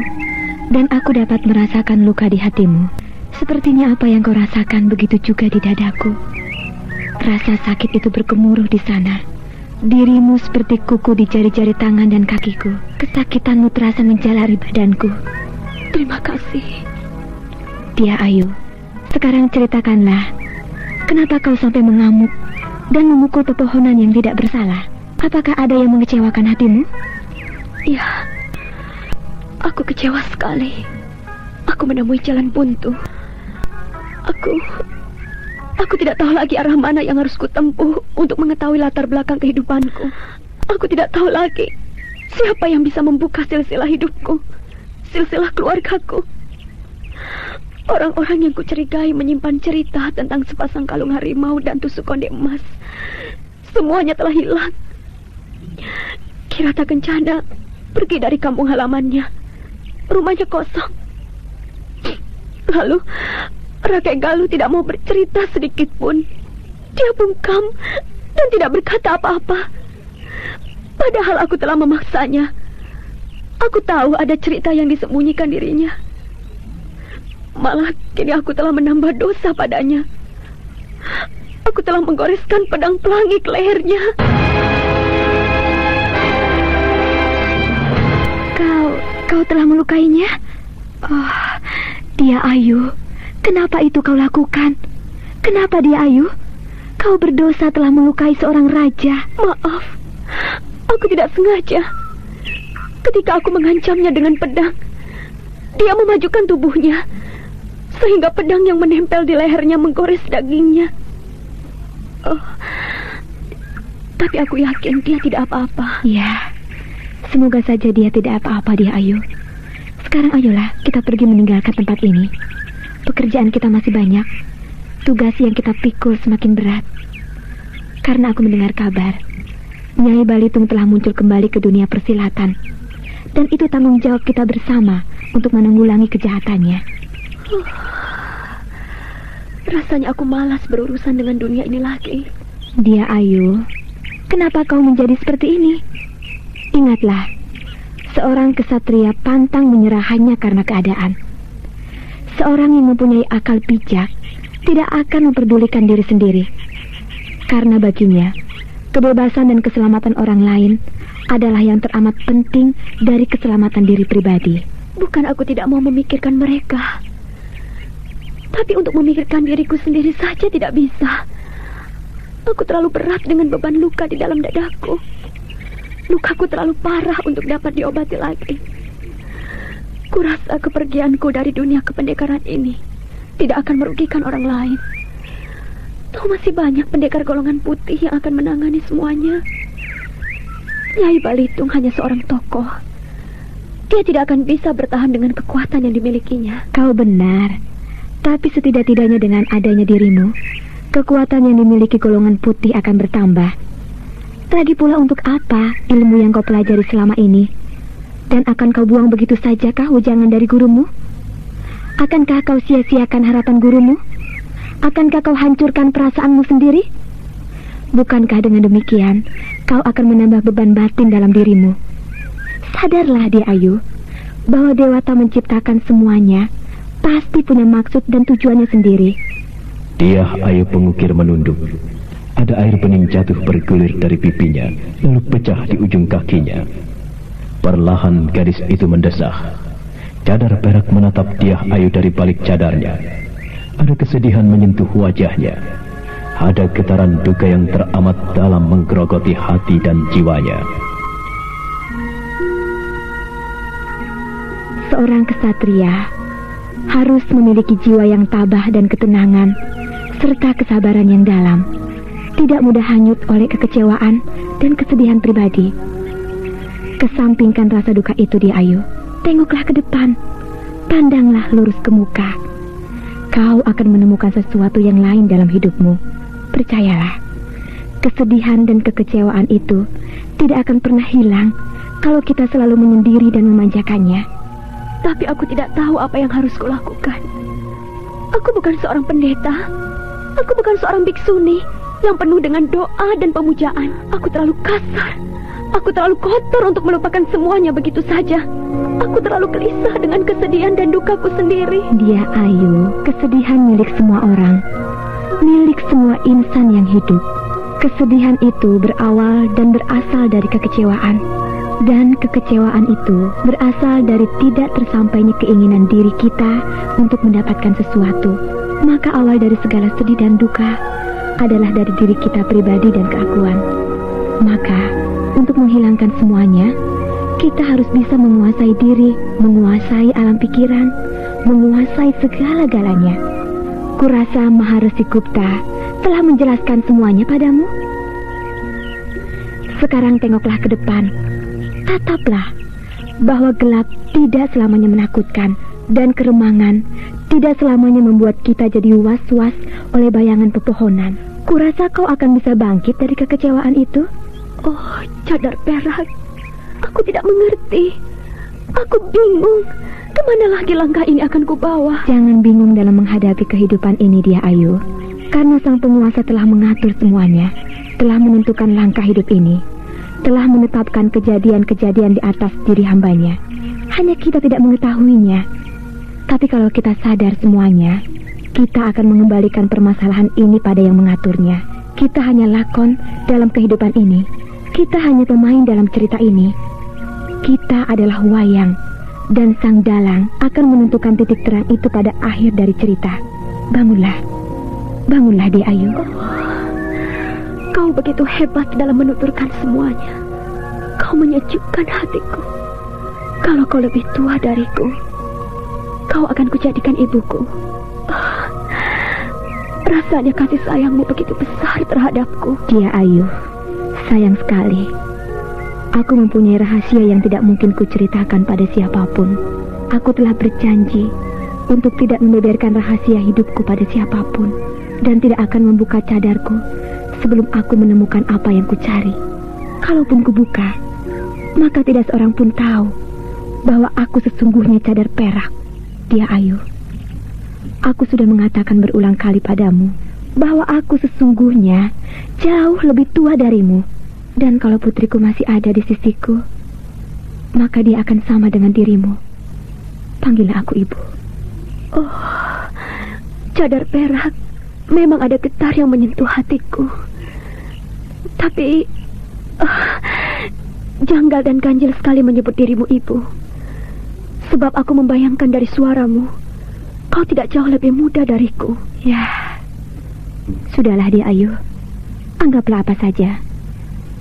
dan aku dapat merasakan luka di hatimu. Sepertinya apa yang kau rasakan begitu juga di dadaku. Rasa sakit itu bergemuruh di sana. Dirimu seperti kuku di jari-jari tangan dan kakiku. Kesakitanmu terasa menjalari badanku. Terima kasih. Dia Ayu, sekarang ceritakanlah, kenapa kau sampai mengamuk dan memukul pepohonan yang tidak bersalah? Apakah ada yang mengecewakan hatimu? Ya, aku kecewa sekali. Aku menemui jalan buntu. Aku tidak tahu lagi arah mana yang harus kutempuh untuk mengetahui latar belakang kehidupanku. Aku tidak tahu lagi siapa yang bisa membuka silsilah hidupku, silsilah keluargaku. Orang-orang yang kucurigai menyimpan cerita tentang sepasang kalung harimau dan tusuk konde emas, semuanya telah hilang. Kirata Kencana pergi dari kampung halamannya. Rumahnya kosong. Lalu Rakai Galuh tidak mau bercerita sedikit pun. Dia bungkam dan tidak berkata apa-apa. Padahal aku telah memaksanya. Aku tahu ada cerita yang disembunyikan dirinya. Malah kini aku telah menambah dosa padanya. Aku telah menggoreskan pedang pelangi ke lehernya. Kau telah melukainya? Oh, dia Ayu. Kenapa itu kau lakukan? Kenapa dia Ayu? Kau berdosa telah melukai seorang raja. Maaf, aku tidak sengaja. Ketika aku mengancamnya dengan pedang, dia memajukan tubuhnya, sehingga pedang yang menempel di lehernya menggores dagingnya. Oh, tapi aku yakin dia tidak apa-apa. Ya, semoga saja dia tidak apa-apa, dia Ayu. Sekarang ayolah kita pergi meninggalkan tempat ini. Pekerjaan kita masih banyak. Tugas yang kita pikul semakin berat. Karena aku mendengar kabar Nyai Balitung telah muncul kembali ke dunia persilatan. Dan itu tanggung jawab kita bersama untuk menanggulangi kejahatannya. Rasanya aku malas berurusan dengan dunia ini lagi. Dia Ayu, kenapa kau menjadi seperti ini? Ingatlah, seorang kesatria pantang menyerah hanya karena keadaan. Seorang yang mempunyai akal bijak tidak akan memperdulikan diri sendiri. Karena baginya, kebebasan dan keselamatan orang lain adalah yang teramat penting dari keselamatan diri pribadi. Bukan aku tidak mau memikirkan mereka, tapi untuk memikirkan diriku sendiri saja tidak bisa. Aku terlalu berat dengan beban luka di dalam dadaku. Lukaku terlalu parah untuk dapat diobati lagi. Kurasa kepergianku dari dunia kependekaran ini tidak akan merugikan orang lain. Toh masih banyak pendekar golongan putih yang akan menangani semuanya. Nyai Balitung hanya seorang tokoh. Dia tidak akan bisa bertahan dengan kekuatan yang dimilikinya. Kau benar. Tapi setidak-tidaknya dengan adanya dirimu, kekuatan yang dimiliki golongan putih akan bertambah. Lagi pula untuk apa ilmu yang kau pelajari selama ini? Dan akan kau buang begitu saja kah ujangan dari gurumu? Akankah kau sia-siakan harapan gurumu? Akankah kau hancurkan perasaanmu sendiri? Bukankah dengan demikian kau akan menambah beban batin dalam dirimu? Sadarlah dia Ayu, bahwa Dewata menciptakan semuanya pasti punya maksud dan tujuannya sendiri. Dia Ayu pengukir menunduk. Ada air bening jatuh bergulir dari pipinya, lalu pecah di ujung kakinya. Perlahan gadis itu mendesah. Cadar perak menatap dia Ayu dari balik cadarnya. Ada kesedihan menyentuh wajahnya. Ada getaran duka yang teramat dalam menggerogoti hati dan jiwanya. Seorang kesatria harus memiliki jiwa yang tabah dan ketenangan, serta kesabaran yang dalam. Tidak mudah hanyut oleh kekecewaan dan kesedihan pribadi. Kesampingkan rasa duka itu di Ayu. Tengoklah ke depan. Pandanglah lurus ke muka. kau akan menemukan sesuatu yang lain dalam hidupmu. Percayalah, kesedihan dan kekecewaan itu tidak akan pernah hilang kalau kita selalu menyendiri dan memanjakannya. Tapi aku tidak tahu apa yang harus kulakukan. Aku bukan seorang pendeta. Aku bukan seorang biksuni yang penuh dengan doa dan pemujaan. Aku terlalu kasar. Aku terlalu kotor untuk melupakan semuanya begitu saja. Aku terlalu gelisah dengan kesedihan dan dukaku sendiri. Dia Ayu, kesedihan milik semua orang, milik semua insan yang hidup. Kesedihan itu berawal dan berasal dari kekecewaan. Dan kekecewaan itu berasal dari tidak tersampainya keinginan diri kita untuk mendapatkan sesuatu. Maka awal dari segala sedih dan duka adalah dari diri kita pribadi dan keakuan. Maka, untuk menghilangkan semuanya, kita harus bisa menguasai diri, menguasai alam pikiran, menguasai segala-galanya. Kurasa Maharesi Gupta telah menjelaskan semuanya padamu. Sekarang tengoklah ke depan. Tataplah bahwa gelap tidak selamanya menakutkan dan keremangan tidak selamanya membuat kita jadi was-was oleh bayangan pepohonan. Kurasa kau akan bisa bangkit dari kekecewaan itu. Oh, cadar perak. Aku tidak mengerti. Aku bingung. Kemana lagi langkah ini akan kubawa? Jangan bingung dalam menghadapi kehidupan ini, dia Ayu. Karena sang penguasa telah mengatur semuanya, telah menentukan langkah hidup ini, telah menetapkan kejadian-kejadian di atas diri hambanya. Hanya kita tidak mengetahuinya. Tapi kalau kita sadar semuanya, kita akan mengembalikan permasalahan ini pada yang mengaturnya. Kita hanya lakon dalam kehidupan ini. Kita hanya pemain dalam cerita ini. Kita adalah wayang, dan sang dalang akan menentukan titik terang itu pada akhir dari cerita. Bangunlah. Bangunlah, dia Ayu. Kau begitu hebat dalam menuturkan semuanya. Kau menyejukkan hatiku. Kalau kau lebih tua dariku, kau akan kujadikan ibuku. Rasanya kasih sayangmu begitu besar terhadapku. Dia Ayu, sayang sekali. Aku mempunyai rahasia yang tidak mungkin kuceritakan pada siapapun. Aku telah berjanji untuk tidak membeberkan rahasia hidupku pada siapapun, dan tidak akan membuka cadarku sebelum aku menemukan apa yang kucari. Kalaupun kubuka, maka tidak seorang pun tahu bahwa aku sesungguhnya cadar perak. Dia Ayu, aku sudah mengatakan berulang kali padamu bahwa aku sesungguhnya jauh lebih tua darimu. Dan kalau putriku masih ada di sisiku, maka dia akan sama dengan dirimu. Panggillah aku ibu. Oh, cadar perak, memang ada getar yang menyentuh hatiku. Tapi janggal dan ganjil sekali menyebut dirimu ibu. Sebab aku membayangkan dari suaramu, kau tidak jauh lebih muda dariku. Ya, sudahlah dia Ayu. Anggaplah apa saja.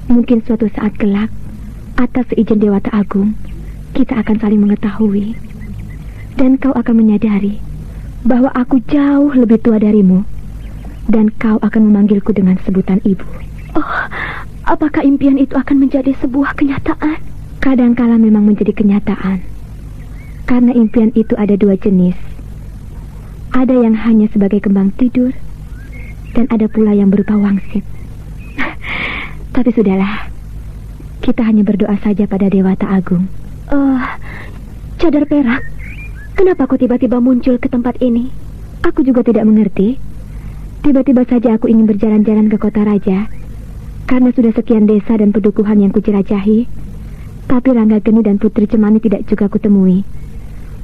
Mungkin suatu saat kelak, atas seizin Dewata Agung, kita akan saling mengetahui. Dan kau akan menyadari bahwa aku jauh lebih tua darimu. Dan kau akan memanggilku dengan sebutan ibu. Oh, apakah impian itu akan menjadi sebuah kenyataan? Kadangkala memang menjadi kenyataan. Karena impian itu ada dua jenis. Ada yang hanya sebagai kembang tidur, dan ada pula yang berupa wangsit. Tapi sudahlah, kita hanya berdoa saja pada Dewata Agung. Cadar perak, kenapa kau tiba-tiba muncul ke tempat ini? Aku juga tidak mengerti. Tiba-tiba saja aku ingin berjalan-jalan ke kota raja, karena sudah sekian desa dan pedukuhan yang kujelajahi. Tapi Rangga Geni dan Putri Cemani tidak juga kutemui.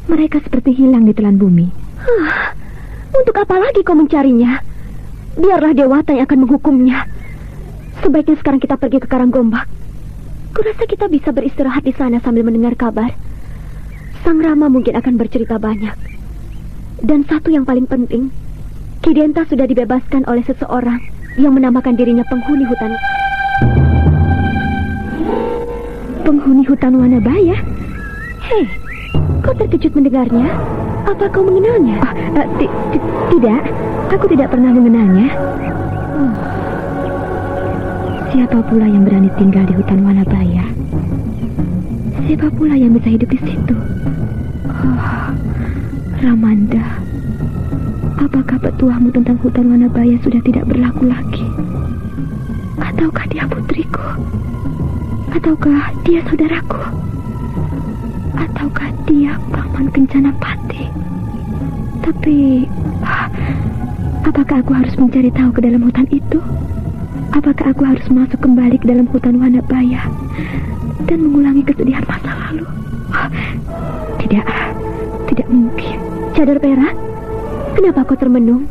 Mereka seperti hilang di telan bumi. Untuk apa lagi kau mencarinya? Biarlah Dewata yang akan menghukumnya. Sebaiknya sekarang kita pergi ke Karanggombak. Kurasa kita bisa beristirahat di sana sambil mendengar kabar. Sang Rama mungkin akan bercerita banyak. Dan satu yang paling penting, Ki Denta sudah dibebaskan oleh seseorang yang menamakan dirinya penghuni hutan. Penghuni hutan Wanabaya? Hei, kau terkejut mendengarnya? Apa kau mengenalnya? Tidak, aku tidak pernah mengenalnya. Siapa pula yang berani tinggal di hutan Wanabaya? Siapa pula yang bisa hidup di situ? Ramanda, Apakah petuahmu tentang hutan Wanabaya sudah tidak berlaku lagi? Ataukah dia putriku? Ataukah dia saudaraku? Ataukah dia Paman Kencana Pati? Tapi, apakah aku harus mencari tahu ke dalam hutan itu? Apakah aku harus masuk kembali ke dalam hutan Wanabaya dan mengulangi kesedihan masa lalu? Tidak mungkin. Cadar Perak, kenapa kau termenung?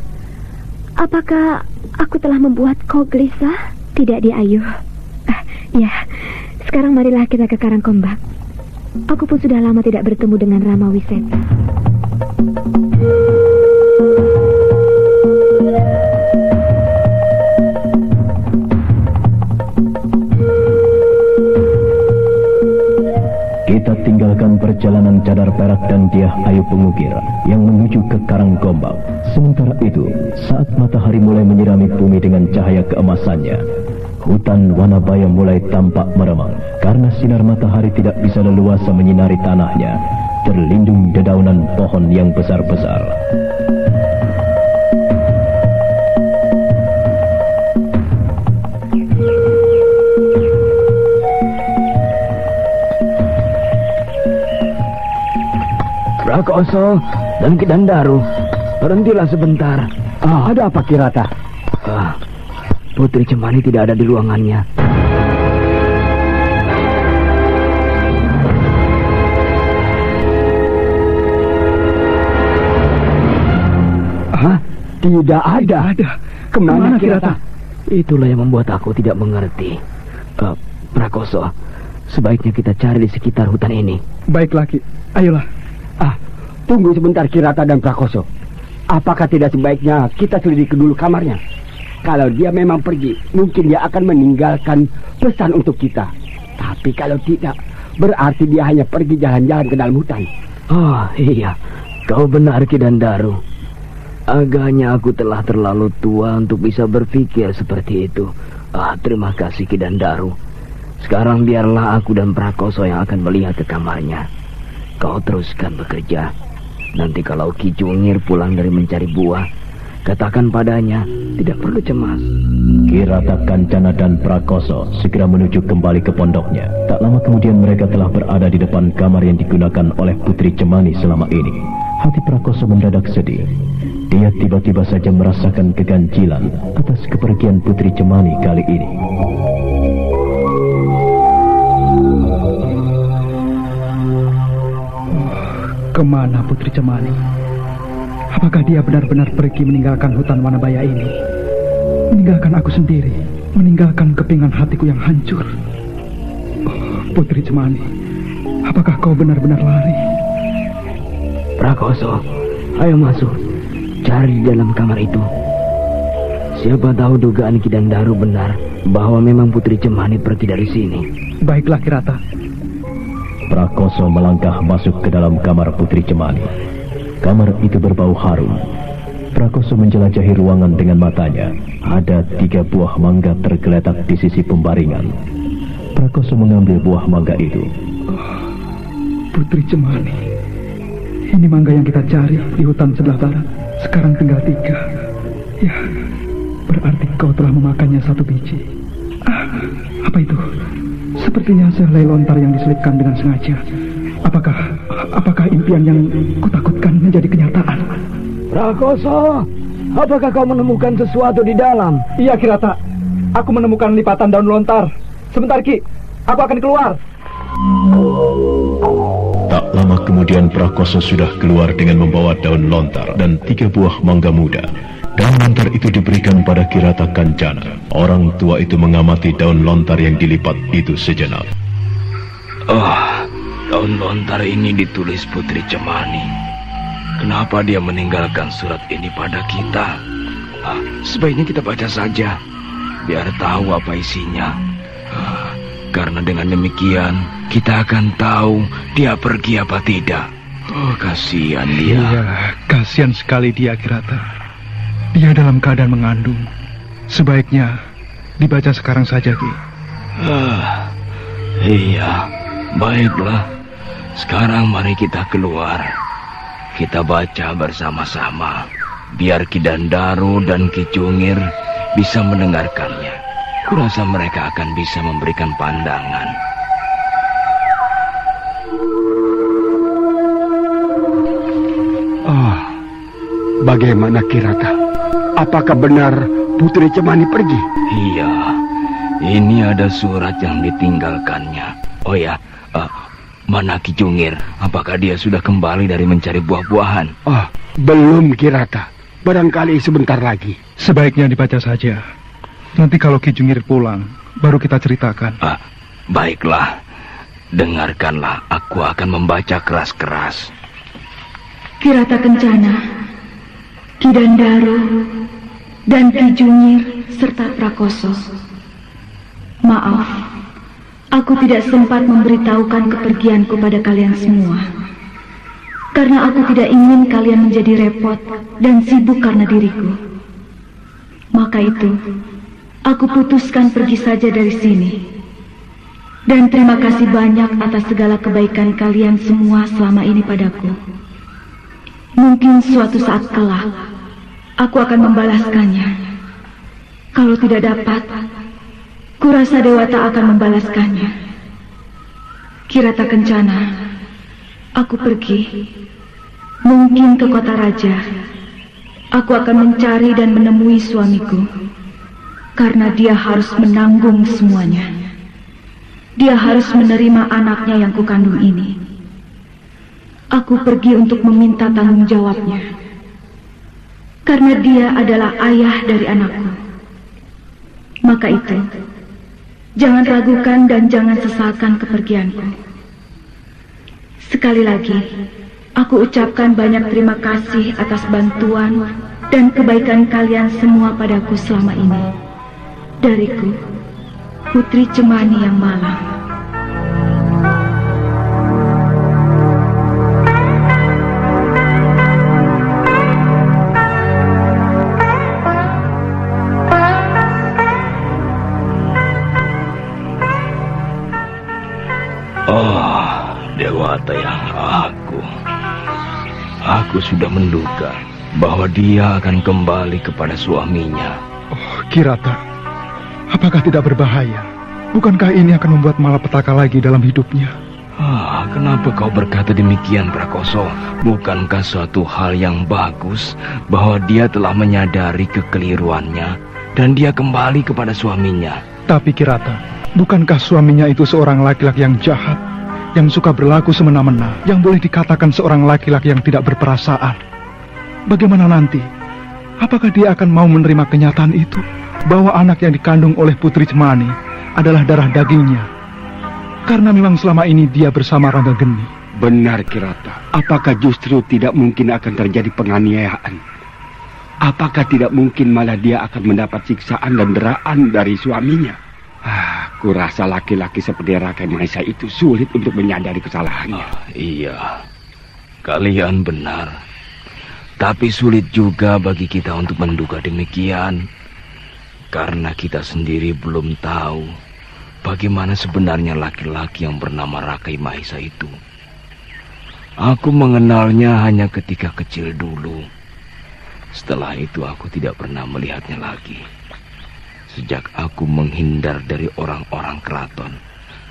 Apakah aku telah membuat kau gelisah? Tidak, Dia Ayu. Ya, sekarang marilah kita ke Karangkombak. Aku pun sudah lama tidak bertemu dengan Rama Wisesa. Kita tinggalkan perjalanan Cadar Perak dan Diah Ayu Pengukir yang menuju ke Karangkombak. Sementara itu, saat matahari mulai menyirami bumi dengan cahaya keemasannya, hutan Wanabaya mulai tampak meremang karena sinar matahari tidak bisa leluasa menyinari tanahnya, terlindung dedaunan pohon yang besar-besar. Prakoso dan Kidandaru, berhentilah sebentar. Ada apa, Kirata? Putri Cemani tidak ada di ruangannya. Tidak ada. Kemana, Kirata? Itulah yang membuat aku tidak mengerti. Prakoso, sebaiknya kita cari di sekitar hutan ini. Baiklah, Ki. Ayolah. Tunggu sebentar, Kirata dan Prakoso. Apakah tidak sebaiknya kita selidiki dulu kamarnya? Kalau dia memang pergi, mungkin dia akan meninggalkan pesan untuk kita. Tapi kalau tidak, berarti dia hanya pergi jalan-jalan ke dalam hutan. Oh iya, kau benar, Kidandaru. Agaknya aku telah terlalu tua untuk bisa berpikir seperti itu. Terima kasih, Kidandaru. Sekarang biarlah aku dan Prakoso yang akan melihat ke kamarnya. Kau teruskan bekerja. Nanti kalau Ki Jungir pulang dari mencari buah, katakan padanya tidak perlu cemas. Kirata Kancana dan Prakoso segera menuju kembali ke pondoknya. Tak lama kemudian mereka telah berada di depan kamar yang digunakan oleh Putri Cemani selama ini. Hati Prakoso mendadak sedih. Dia tiba-tiba saja merasakan keganjilan atas kepergian Putri Cemani kali ini. Kemana Putri Cemani? Apakah dia benar-benar pergi meninggalkan hutan Wanabaya ini? Meninggalkan aku sendiri, meninggalkan kepingan hatiku yang hancur. Putri Cemani, apakah kau benar-benar lari? Prakoso, ayo masuk. Cari di dalam kamar itu. Siapa tahu dugaan Kidandaru benar bahwa memang Putri Cemani pergi dari sini. Baiklah, Kirata. Prakoso melangkah masuk ke dalam kamar Putri Cemani. Kamar itu berbau harum. Prakoso menjelajahi ruangan dengan matanya. Ada 3 buah mangga tergeletak di sisi pembaringan. Prakoso mengambil buah mangga itu. Putri Cemani, ini mangga yang kita cari di hutan sebelah barat. Sekarang tinggal 3. Ya, berarti kau telah memakannya 1 biji. Apa itu? Sepertinya sehelai lontar yang diselipkan dengan sengaja. Apakah impian yang kutakutkan menjadi kenyataan? Prakoso, apakah kau menemukan sesuatu di dalam? Iya, Kirata. Aku menemukan lipatan daun lontar. Sebentar, Ki. Aku akan keluar. Tak lama kemudian Prakoso sudah keluar dengan membawa daun lontar dan 3 buah mangga muda. Daun lontar itu diberikan pada Kirata Kancana. Orang tua itu mengamati daun lontar yang dilipat itu sejenak. Daun lontar ini ditulis Putri Cemani. Kenapa dia meninggalkan surat ini pada kita? Sebaiknya kita baca saja, biar tahu apa isinya. Karena dengan demikian kita akan tahu dia pergi apa tidak. Kasihan dia. Iya, kasihan sekali dia, Kirata. Dia dalam keadaan mengandung. Sebaiknya dibaca sekarang saja, Ki. Iya, baiklah. Sekarang mari kita keluar. Kita baca bersama-sama. biar Ki Dandaro dan Ki Jungir bisa mendengarkannya. Kurasa mereka akan bisa memberikan pandangan. Bagaimana Kirata? Apakah benar Putri Cemani pergi? Iya, ini ada surat yang ditinggalkannya. Oh ya, mana Ki Jungir? Apakah dia sudah kembali dari mencari buah-buahan? Belum Kirata. Barangkali sebentar lagi. Sebaiknya dibaca saja. Nanti kalau Ki Jungir pulang, baru kita ceritakan. Baiklah, dengarkanlah. Aku akan membaca keras-keras. Kirata Kencana, Ki Dandaro, dan Ki Jungir serta Prakoso. Maaf, aku tidak sempat memberitahukan kepergianku pada kalian semua. Karena aku tidak ingin kalian menjadi repot dan sibuk karena diriku. Maka itu, aku putuskan pergi saja dari sini. Dan terima kasih banyak atas segala kebaikan kalian semua selama ini padaku. Mungkin suatu saat kelak, aku akan membalaskannya. Kalau tidak dapat, kurasa Dewata akan membalaskannya. Kirata Kencana, aku pergi. Mungkin ke kota raja. Aku akan mencari dan menemui suamiku. Karena dia harus menanggung semuanya. Dia harus menerima anaknya yang kukandung ini. Aku pergi untuk meminta tanggung jawabnya. Karena dia adalah ayah dari anakku. Maka itu, jangan ragukan dan jangan sesalkan kepergianku. Sekali lagi, aku ucapkan banyak terima kasih atas bantuan dan kebaikan kalian semua padaku selama ini. Dariku, Putri Cemani yang malang. Dewata yang aku sudah menduga bahwa dia akan kembali kepada suaminya. Kirata, apakah tidak berbahaya? Bukankah ini akan membuat malapetaka lagi dalam hidupnya? Kenapa kau berkata demikian, Prakoso? Bukankah suatu hal yang bagus bahwa dia telah menyadari kekeliruannya dan dia kembali kepada suaminya? Tapi Kirata, bukankah suaminya itu seorang laki-laki yang jahat, yang suka berlaku semena-mena, yang boleh dikatakan seorang laki-laki yang tidak berperasaan? Bagaimana nanti? Apakah dia akan mau menerima kenyataan itu, bahwa anak yang dikandung oleh Putri Cemani adalah darah dagingnya? Karena memang selama ini dia bersama Rangga Geni. Benar Kirata. Apakah justru tidak mungkin akan terjadi penganiayaan? Apakah tidak mungkin malah dia akan mendapat siksaan dan deraan dari suaminya? Kurasa laki-laki seperti Rakai Mahisa itu sulit untuk menyadari kesalahannya. Iya, kalian benar. Tapi sulit juga bagi kita untuk menduga demikian. Karena kita sendiri belum tahu bagaimana sebenarnya laki-laki yang bernama Rakai Mahisa itu. Aku mengenalnya hanya ketika kecil dulu. Setelah itu aku tidak pernah melihatnya lagi. Sejak aku menghindar dari orang-orang keraton,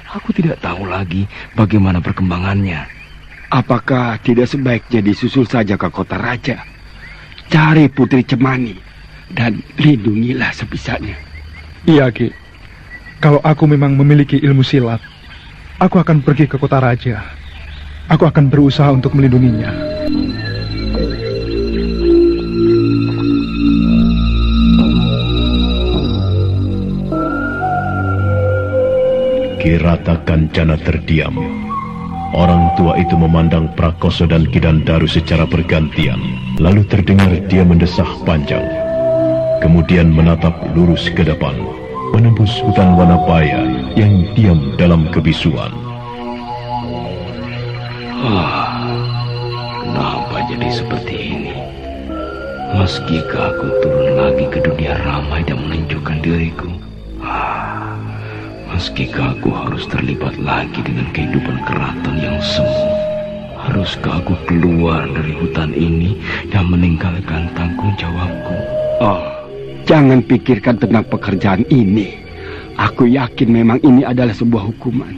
aku tidak tahu lagi bagaimana perkembangannya. Apakah tidak sebaiknya disusul saja ke kota raja? Cari Putri Cemani dan lindungilah sebisanya. Iya, Ki. Kalau aku memang memiliki ilmu silat, aku akan pergi ke kota raja. Aku akan berusaha untuk melindunginya. Kirata Kancana terdiam. Orang tua itu memandang Prakoso dan Ki Dandaro secara bergantian. Lalu terdengar dia mendesah panjang. Kemudian menatap lurus ke depan, menembus hutan Wanapaya yang diam dalam kebisuan. Kenapa jadi seperti ini? Meskipun aku turun lagi ke dunia ramai dan menunjukkan diriku, meskipun aku harus terlibat lagi dengan kehidupan keraton yang semu, Haruskah aku keluar dari hutan ini dan meninggalkan tanggung jawabku? Oh, jangan pikirkan tentang pekerjaan ini. Aku yakin memang ini adalah sebuah hukuman.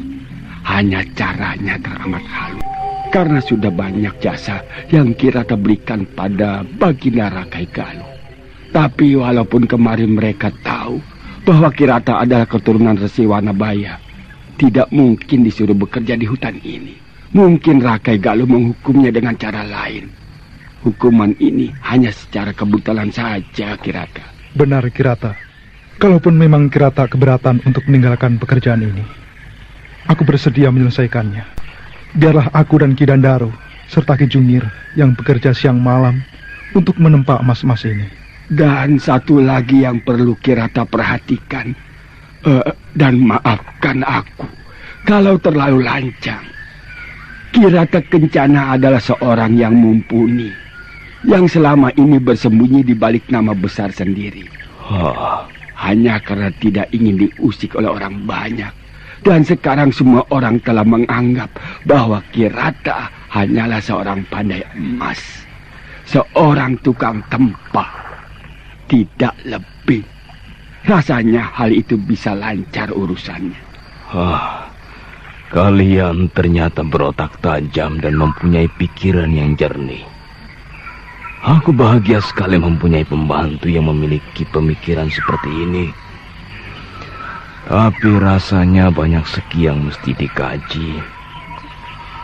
Hanya caranya teramat halus. Karena sudah banyak jasa yang Kirata berikan pada Baginda Rakai Galuh. Tapi walaupun kemarin mereka tahu bahwa Kirata adalah keturunan Resi Wanabaya, tidak mungkin disuruh bekerja di hutan ini. Mungkin Rakai Galuh menghukumnya dengan cara lain. Hukuman ini hanya secara kebetulan saja, Kirata. Benar, Kirata. Kalaupun memang Kirata keberatan untuk meninggalkan pekerjaan ini, aku bersedia menyelesaikannya. Biarlah aku dan Ki Dandaro serta Ki Jungir yang bekerja siang malam untuk menempa emas-emas ini. Dan satu lagi yang perlu Kirata perhatikan, dan maafkan aku kalau terlalu lancang. Kirata Kencana adalah seorang yang mumpuni, yang selama ini bersembunyi di balik nama besar sendiri. Hanya karena tidak ingin diusik oleh orang banyak. Dan sekarang semua orang telah menganggap bahwa Kirata hanyalah seorang pandai emas, seorang tukang tempa, tidak lebih. Rasanya hal itu bisa lancar urusannya. Kalian ternyata berotak tajam dan mempunyai pikiran yang jernih. Aku bahagia sekali mempunyai pembantu yang memiliki pemikiran seperti ini. Tapi rasanya banyak segi yang mesti dikaji.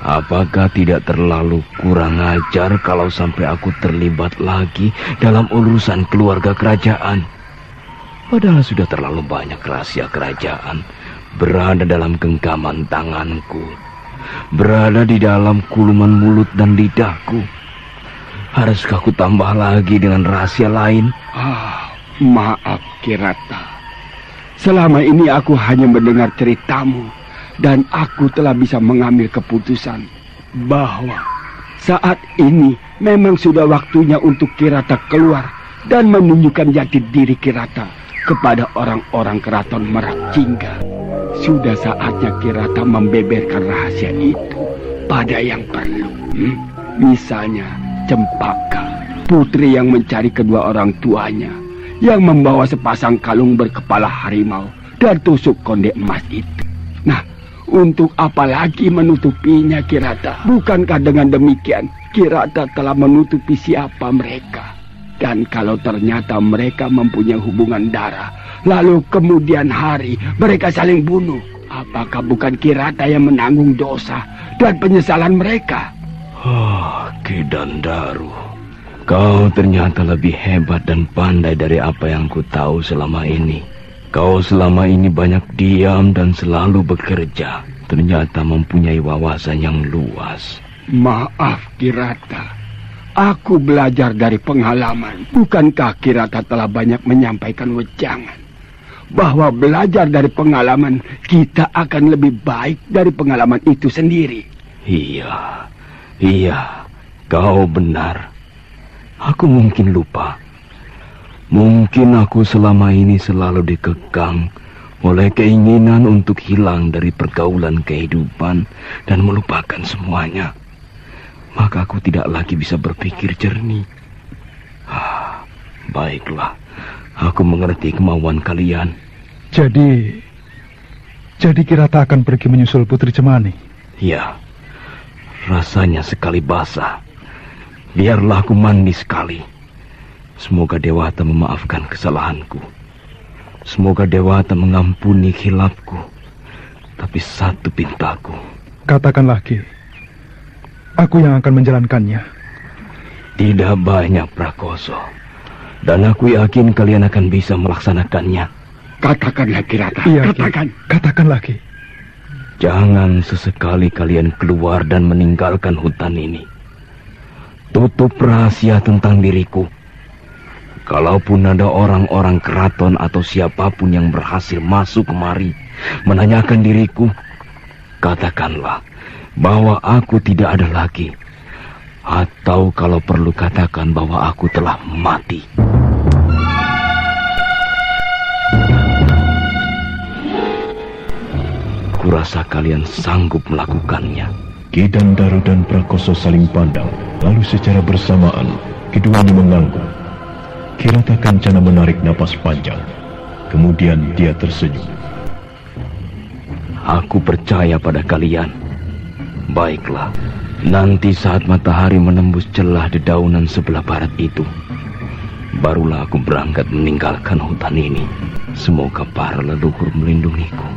Apakah tidak terlalu kurang ajar kalau sampai aku terlibat lagi dalam urusan keluarga kerajaan? Padahal sudah terlalu banyak rahasia kerajaan berada dalam genggaman tanganku, berada di dalam kuluman mulut dan lidahku. Haruskah aku tambah lagi dengan rahasia lain? Maaf, Kirata. Selama ini aku hanya mendengar ceritamu, dan aku telah bisa mengambil keputusan bahwa saat ini memang sudah waktunya untuk Kirata keluar dan menunjukkan jati diri Kirata kepada orang-orang keraton Merak Jingga. Sudah saatnya Kirata membeberkan rahasia itu pada yang perlu. Misalnya Cempaka, putri yang mencari kedua orang tuanya, yang membawa sepasang kalung berkepala harimau dan tusuk konde emas itu. Nah, untuk apa lagi menutupinya, Kirata? Bukankah dengan demikian Kirata telah menutupi siapa mereka? Dan kalau ternyata mereka mempunyai hubungan darah, lalu kemudian hari mereka saling bunuh, apakah bukan Kirata yang menanggung dosa dan penyesalan mereka? Ki Dandaro, kau ternyata lebih hebat dan pandai dari apa yang ku tahu selama ini. Kau selama ini banyak diam dan selalu bekerja. Ternyata mempunyai wawasan yang luas. Maaf, Kirata. Aku belajar dari pengalaman. Bukankah Kirata telah banyak menyampaikan wejangan bahwa belajar dari pengalaman kita akan lebih baik dari pengalaman itu sendiri? Iya, kau benar. Aku mungkin lupa. Mungkin aku selama ini selalu dikekang oleh keinginan untuk hilang dari pergaulan kehidupan dan melupakan semuanya. Maka aku tidak lagi bisa berpikir jernih. Baiklah, aku mengerti kemauan kalian. Jadi Kirata akan pergi menyusul Putri Cemani? Ya, rasanya sekali basah. Biarlah aku mandi sekali. Semoga Dewata memaafkan kesalahanku. Semoga Dewata mengampuni khilafku. Tapi satu pintaku. Katakanlah, Ki. Aku yang akan menjalankannya. Tidak banyak, Prakoso. Dan aku yakin kalian akan bisa melaksanakannya. Katakanlah, Kirata. Iya, Katakanlah, Ki. Jangan sesekali kalian keluar dan meninggalkan hutan ini. Tutup rahasia tentang diriku. Kalaupun ada orang-orang keraton atau siapapun yang berhasil masuk kemari menanyakan diriku, katakanlah bahwa aku tidak ada lagi. Atau kalau perlu katakan bahwa aku telah mati. Kurasa kalian sanggup melakukannya. Ki Dandaru dan Prakoso saling pandang, lalu secara bersamaan keduanya mengangguk. Kirata Kancana menarik napas panjang, kemudian dia tersenyum. Aku percaya pada kalian. Baiklah, nanti saat matahari menembus celah dedaunan sebelah barat itu, barulah aku berangkat meninggalkan hutan ini. Semoga para leluhur melindungiku.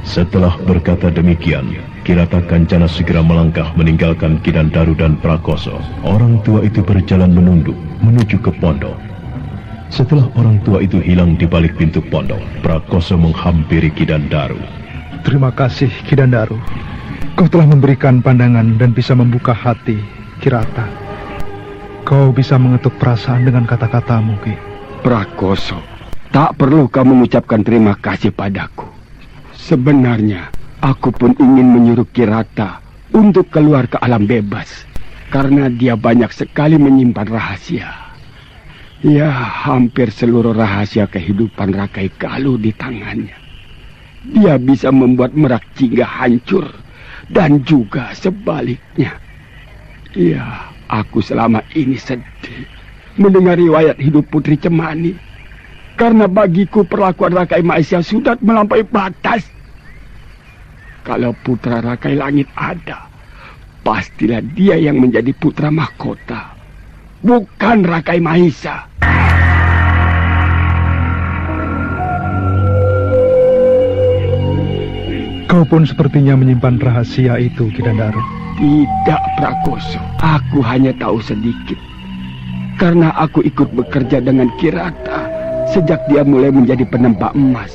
Setelah berkata demikian, Kirata Kancana segera melangkah meninggalkan Ki Dandaru dan Prakoso. Orang tua itu berjalan menunduk menuju ke pondok. Setelah orang tua itu hilang di balik pintu pondok, Prakoso menghampiri Ki Dandaru. Terima kasih, Ki Dandaru. Kau telah memberikan pandangan dan bisa membuka hati, Kirata. Kau bisa mengetuk perasaan dengan kata-katamu, Ki. Prakoso, tak perlu kau mengucapkan terima kasih padaku. Sebenarnya, aku pun ingin menyuruh Kirata untuk keluar ke alam bebas, karena dia banyak sekali menyimpan rahasia. Ya, hampir seluruh rahasia kehidupan Rakai Galuh di tangannya. Dia bisa membuat Merak Jingga hancur, dan juga sebaliknya. Ya, aku selama ini sedih mendengar riwayat hidup Putri Cemani, karena bagiku perlakuan Rakai Mahisa sudah melampaui batas. Kalau putra Rakai Langit ada, pastilah dia yang menjadi putra mahkota, bukan Rakai Mahisa. Kau pun sepertinya menyimpan rahasia itu, Ki Dandaru. Tidak, Prakoso. Aku hanya tahu sedikit. Karena aku ikut bekerja dengan Kirata sejak dia mulai menjadi penempa emas.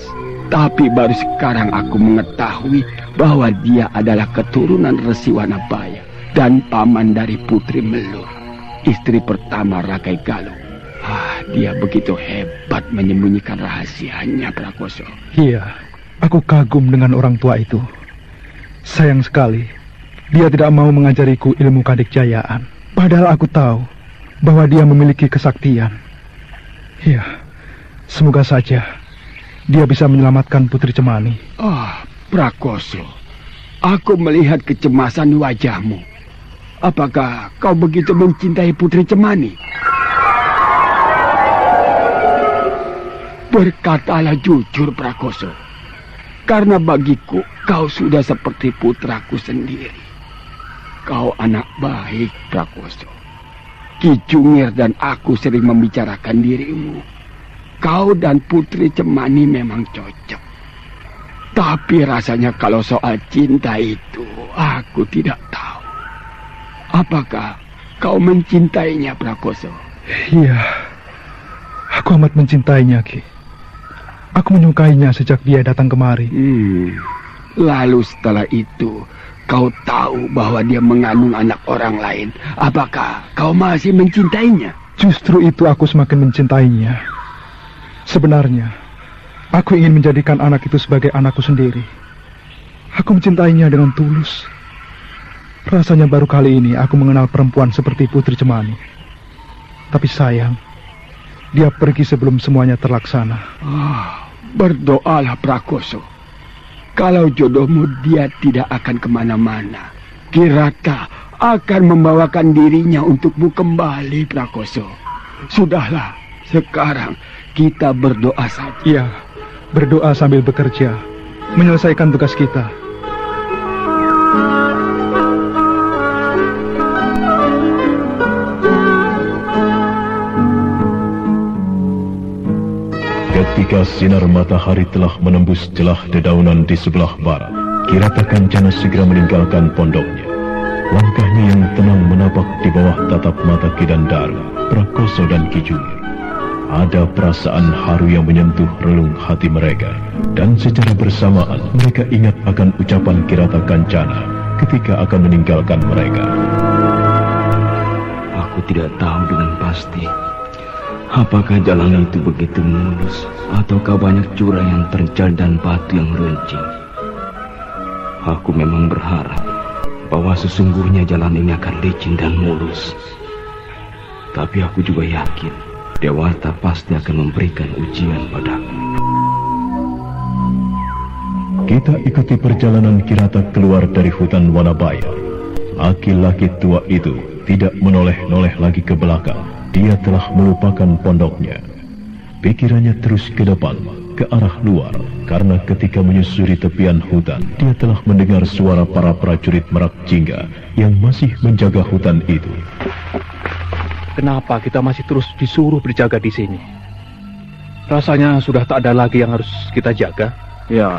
Tapi baru sekarang aku mengetahui bahwa dia adalah keturunan Resi Wanabaya dan paman dari Putri Melur, istri pertama Rakai Galuh. Dia begitu hebat menyembunyikan rahasianya, Prakoso. Iya, aku kagum dengan orang tua itu. Sayang sekali, dia tidak mau mengajariku ilmu kadikjayaan. Padahal aku tahu bahwa dia memiliki kesaktian. Iya, semoga saja dia bisa menyelamatkan Putri Cemani. Prakoso, aku melihat kecemasan di wajahmu. Apakah kau begitu mencintai Putri Cemani? Berkatalah jujur, Prakoso. Karena bagiku kau sudah seperti putraku sendiri. Kau anak baik, Prakoso. Ki Jungir dan aku sering membicarakan dirimu. Kau dan Putri Cemani memang cocok. Tapi rasanya kalau soal cinta itu, aku tidak tahu. Apakah kau mencintainya, Prakoso? Iya, aku amat mencintainya, Ki. Aku menyukainya sejak dia datang kemari. Lalu setelah itu, kau tahu bahwa dia mengandung anak orang lain. Apakah kau masih mencintainya? Justru itu aku semakin mencintainya. Sebenarnya, aku ingin menjadikan anak itu sebagai anakku sendiri. Aku mencintainya dengan tulus. Rasanya baru kali ini aku mengenal perempuan seperti Putri Cemani. Tapi sayang, dia pergi sebelum semuanya terlaksana. Berdoalah, Prakoso. Kalau jodohmu dia tidak akan kemana-mana. Kirata akan membawakan dirinya untukmu kembali, Prakoso. Sudahlah, sekarang kita berdoa saja. Iya, berdoa sambil bekerja, menyelesaikan tugas kita. Ketika sinar matahari telah menembus celah dedaunan di sebelah barat, Kirata Kancana segera meninggalkan pondoknya. Langkahnya yang tenang menapak di bawah tatap mata Ki Dandaru, Prakoso dan Ki Jungir. Ada perasaan haru yang menyentuh relung hati mereka, dan secara bersamaan mereka ingat akan ucapan Kirata Kancana ketika akan meninggalkan mereka. Aku tidak tahu dengan pasti apakah jalan itu begitu mulus ataukah banyak jurang yang terjal dan batu yang runcing. Aku memang berharap bahwa sesungguhnya jalan ini akan licin dan mulus. Tapi aku juga yakin Dewata pasti akan memberikan ujian padaku. Ki Kita ikuti perjalanan Kirata keluar dari hutan Wanabaya. Laki-laki tua itu tidak menoleh-noleh lagi ke belakang. Dia telah melupakan pondoknya. Pikirannya terus ke depan, ke arah luar. Karena ketika menyusuri tepian hutan, dia telah mendengar suara para prajurit Merak Jingga yang masih menjaga hutan itu. Kenapa kita masih terus disuruh berjaga di sini? Rasanya sudah tak ada lagi yang harus kita jaga. Ya,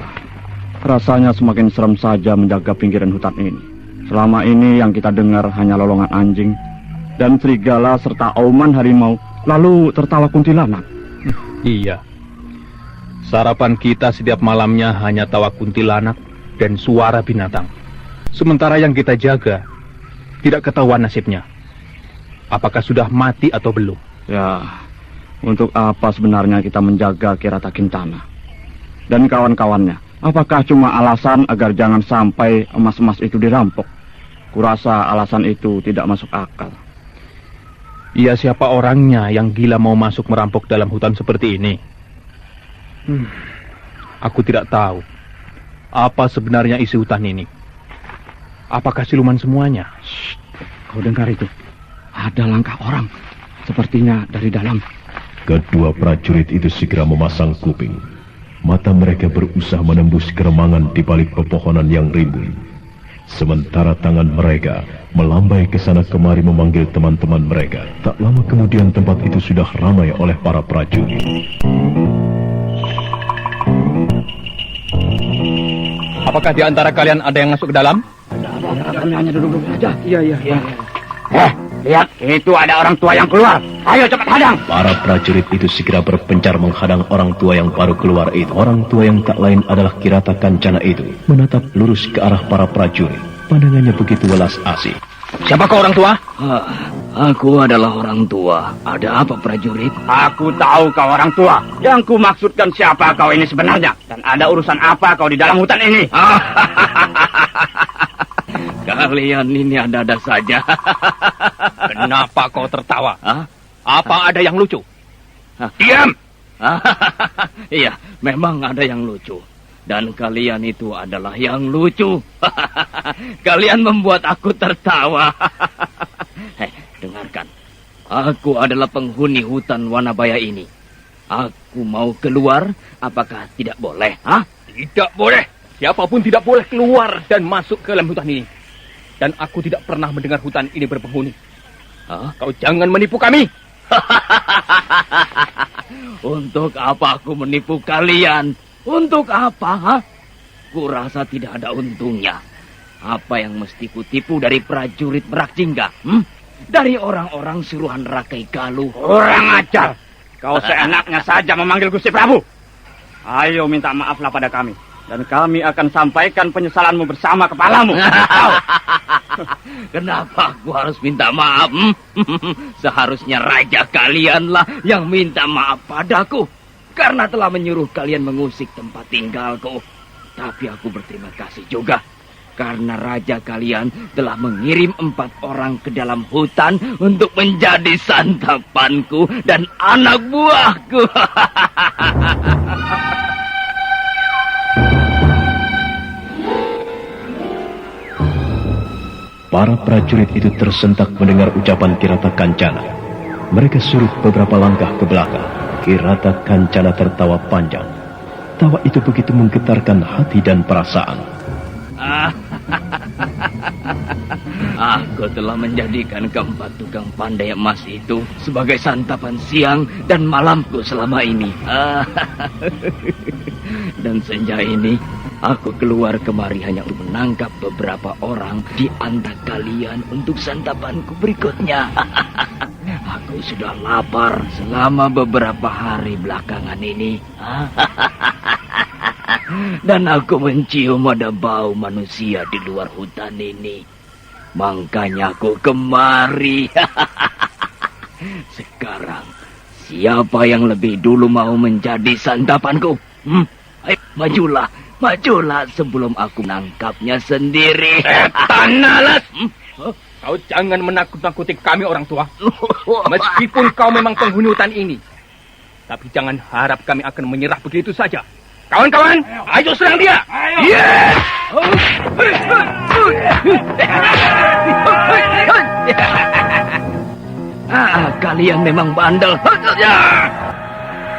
rasanya semakin serem saja menjaga pinggiran hutan ini. Selama ini yang kita dengar hanya lolongan anjing dan serigala serta auman harimau, lalu tertawa kuntilanak. Iya. Sarapan kita setiap malamnya hanya tawa kuntilanak dan suara binatang. Sementara yang kita jaga tidak ketahuan nasibnya. Apakah sudah mati atau belum? Ya, untuk apa sebenarnya kita menjaga Kirata Kencana dan kawan-kawannya? Apakah cuma alasan agar jangan sampai emas-emas itu dirampok? Kurasa alasan itu tidak masuk akal. Iya, siapa orangnya yang gila mau masuk merampok dalam hutan seperti ini? Aku tidak tahu. Apa sebenarnya isi hutan ini? Apakah siluman semuanya? Shh, kau dengar itu? Ada langkah orang. Sepertinya dari dalam. Kedua prajurit itu segera memasang kuping. Mata mereka berusaha menembus keremangan di balik pepohonan yang rimbun. Sementara tangan mereka melambai ke sana kemari memanggil teman-teman mereka. Tak lama kemudian tempat itu sudah ramai oleh para prajurit. Apakah di antara kalian ada yang masuk ke dalam? Kami hanya duduk-duduk saja. Iya. Lihat, itu ada orang tua yang keluar. Ayo cepat hadang. Para prajurit itu segera berpencar menghadang orang tua yang baru keluar itu. Orang tua yang tak lain adalah Kirata Kencana itu. Menatap lurus ke arah para prajurit. Pandangannya begitu welas asih. Siapa kau orang tua? Aku adalah orang tua. Ada apa prajurit? Aku tahu kau orang tua. Yang ku maksudkan siapa kau ini sebenarnya. Dan ada urusan apa kau di dalam hutan ini? Kalian ini ada-ada saja. Kenapa kau tertawa? Apa ada yang lucu? Diam! Iya, memang ada yang lucu. Dan kalian itu adalah yang lucu. Kalian membuat aku tertawa. Hei, dengarkan. Aku adalah penghuni hutan Wanabaya ini. Aku mau keluar, apakah tidak boleh? Tidak boleh. Siapapun tidak boleh keluar dan masuk ke dalam hutan ini. Dan aku tidak pernah mendengar hutan ini berpenghuni. Kau jangan menipu kami. Untuk apa aku menipu kalian? Untuk apa? Kurasa tidak ada untungnya. Apa yang mesti kutipu dari prajurit Merak Jingga? Dari orang-orang suruhan Rakai Galuh. Kurang ajar. Kau seenaknya saja memanggil Gusti Prabu. Ayo minta maaflah pada kami. Dan kami akan sampaikan penyesalanmu bersama kepalamu. Kenapa aku harus minta maaf? Seharusnya raja kalianlah yang minta maaf padaku. Karena telah menyuruh kalian mengusik tempat tinggalku. Tapi aku berterima kasih juga. Karena raja kalian telah mengirim 4 orang ke dalam hutan untuk menjadi santapanku dan anak buahku. Para prajurit itu tersentak mendengar ucapan Kirata Kencana. Mereka surut beberapa langkah ke belakang. Kirata Kencana tertawa panjang. Tawa itu begitu menggetarkan hati dan perasaan. Aku telah menjadikan 4 tukang pandai emas itu sebagai santapan siang dan malamku selama ini. Dan senja ini, aku keluar kemari hanya untuk menangkap beberapa orang di antara kalian untuk santapanku berikutnya. Aku sudah lapar selama beberapa hari belakangan ini. Dan aku mencium ada bau manusia di luar hutan ini. Makanya aku kemari. Sekarang, siapa yang lebih dulu mau menjadi santapanku? Ayo, majulah sebelum aku menangkapnya sendiri. Setan alas! Kau jangan menakut-nakuti kami orang tua. Meskipun kau memang penghuni hutan ini. Tapi jangan harap kami akan menyerah begitu saja. Kawan-kawan, ayo serang dia. Yes! Kalian memang bandel.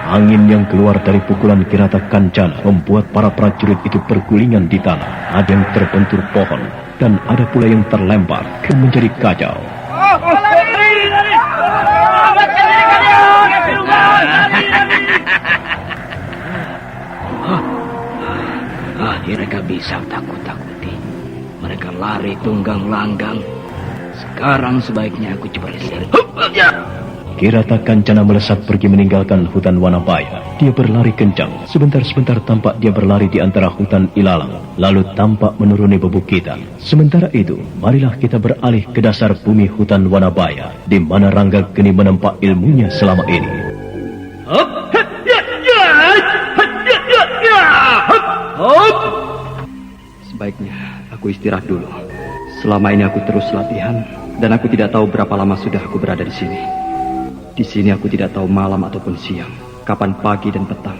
Angin yang keluar dari pukulan Kirata Kancana membuat para prajurit itu bergulingan di tanah. Ada yang terbentur pohon dan ada pula yang terlempar dan menjadi kacau. Mereka bisa takut-takuti. Mereka lari tunggang langgang. Sekarang sebaiknya aku coba lihat. Kirata Kancana melesat pergi meninggalkan hutan Wanabaya. Dia berlari kencang. Sebentar-sebentar tampak dia berlari di antara hutan ilalang. Lalu tampak menuruni bebukitan. Sementara itu, marilah kita beralih ke dasar bumi hutan Wanabaya, di mana Rangga Geni menempa ilmunya selama ini. Sebaiknya aku istirahat dulu. Selama ini aku terus latihan, dan aku tidak tahu berapa lama sudah aku berada di sini. Di sini aku tidak tahu malam ataupun siang, kapan pagi dan petang.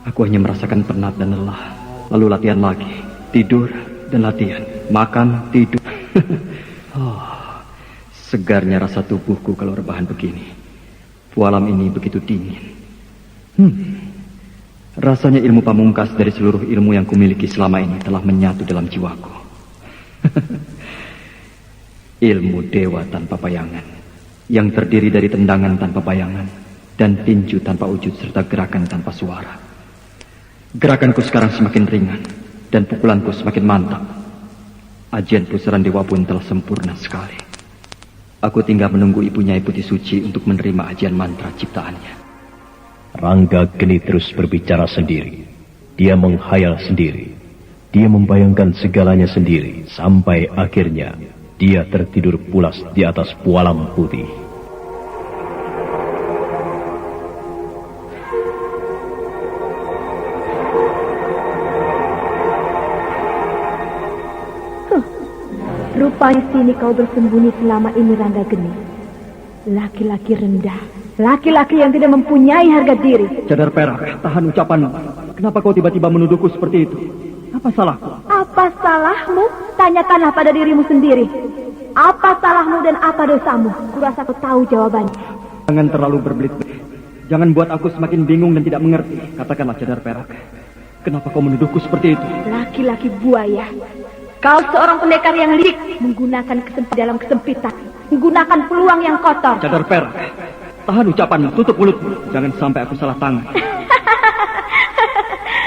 Aku hanya merasakan penat dan lelah. Lalu latihan lagi, tidur dan latihan, makan, tidur. Segarnya rasa tubuhku kalau rebahan begini. Pualam ini begitu dingin. Rasanya ilmu pamungkas dari seluruh ilmu yang kumiliki selama ini telah menyatu dalam jiwaku. Ilmu dewa tanpa bayangan, yang terdiri dari tendangan tanpa bayangan dan tinju tanpa wujud serta gerakan tanpa suara. Gerakanku sekarang semakin ringan dan pukulanku semakin mantap. Ajian pusaran dewa pun telah sempurna sekali. Aku tinggal menunggu ibunya Putih Suci untuk menerima ajian mantra ciptaannya. Rangga Geni terus berbicara sendiri. Dia menghayal sendiri. Dia membayangkan segalanya sendiri sampai akhirnya dia tertidur pulas di atas pualam putih. Rupanya sini kau bersembunyi selama ini, Rangga Geni. Laki-laki rendah, laki-laki yang tidak mempunyai harga diri. Cadar perak, tahan ucapanmu. Kenapa kau tiba-tiba menuduhku seperti itu? Apa salahku? Apa salahmu? Tanyakanlah pada dirimu sendiri. Apa salahmu dan apa dosamu? Kurasa kau tahu jawabannya. Jangan terlalu berbelit-belit. Jangan buat aku semakin bingung dan tidak mengerti. Katakanlah, Cadar perak. Kenapa kau menuduhku seperti itu? Laki-laki buaya. Kau seorang pendekar yang licik, menggunakan dalam kesempitan, menggunakan peluang yang kotor. Cadar perak, tahan ucapanmu, tutup mulutmu. Jangan sampai aku salah tangan.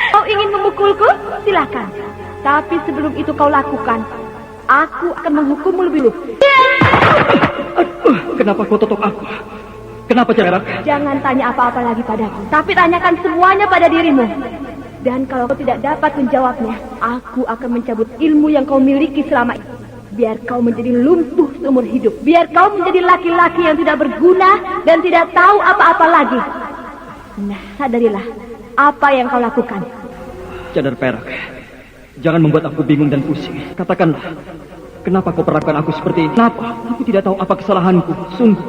Kau ingin memukulku? Silakan. Tapi sebelum itu kau lakukan, aku akan menghukummu lebih dulu. Kenapa kau totok aku? Kenapa, Cadar? Jangan tanya apa-apa lagi padaku, tapi tanyakan semuanya pada dirimu. Dan kalau kau tidak dapat menjawabnya, aku akan mencabut ilmu yang kau miliki selama ini. Biar kau menjadi lumpuh seumur hidup. Biar kau menjadi laki-laki yang tidak berguna dan tidak tahu apa-apa lagi. Nah, sadarilah apa yang kau lakukan. Cadar perak, jangan membuat aku bingung dan pusing. Katakanlah, kenapa kau perlakukan aku seperti ini? Kenapa? Aku tidak tahu apa kesalahanku, sungguh.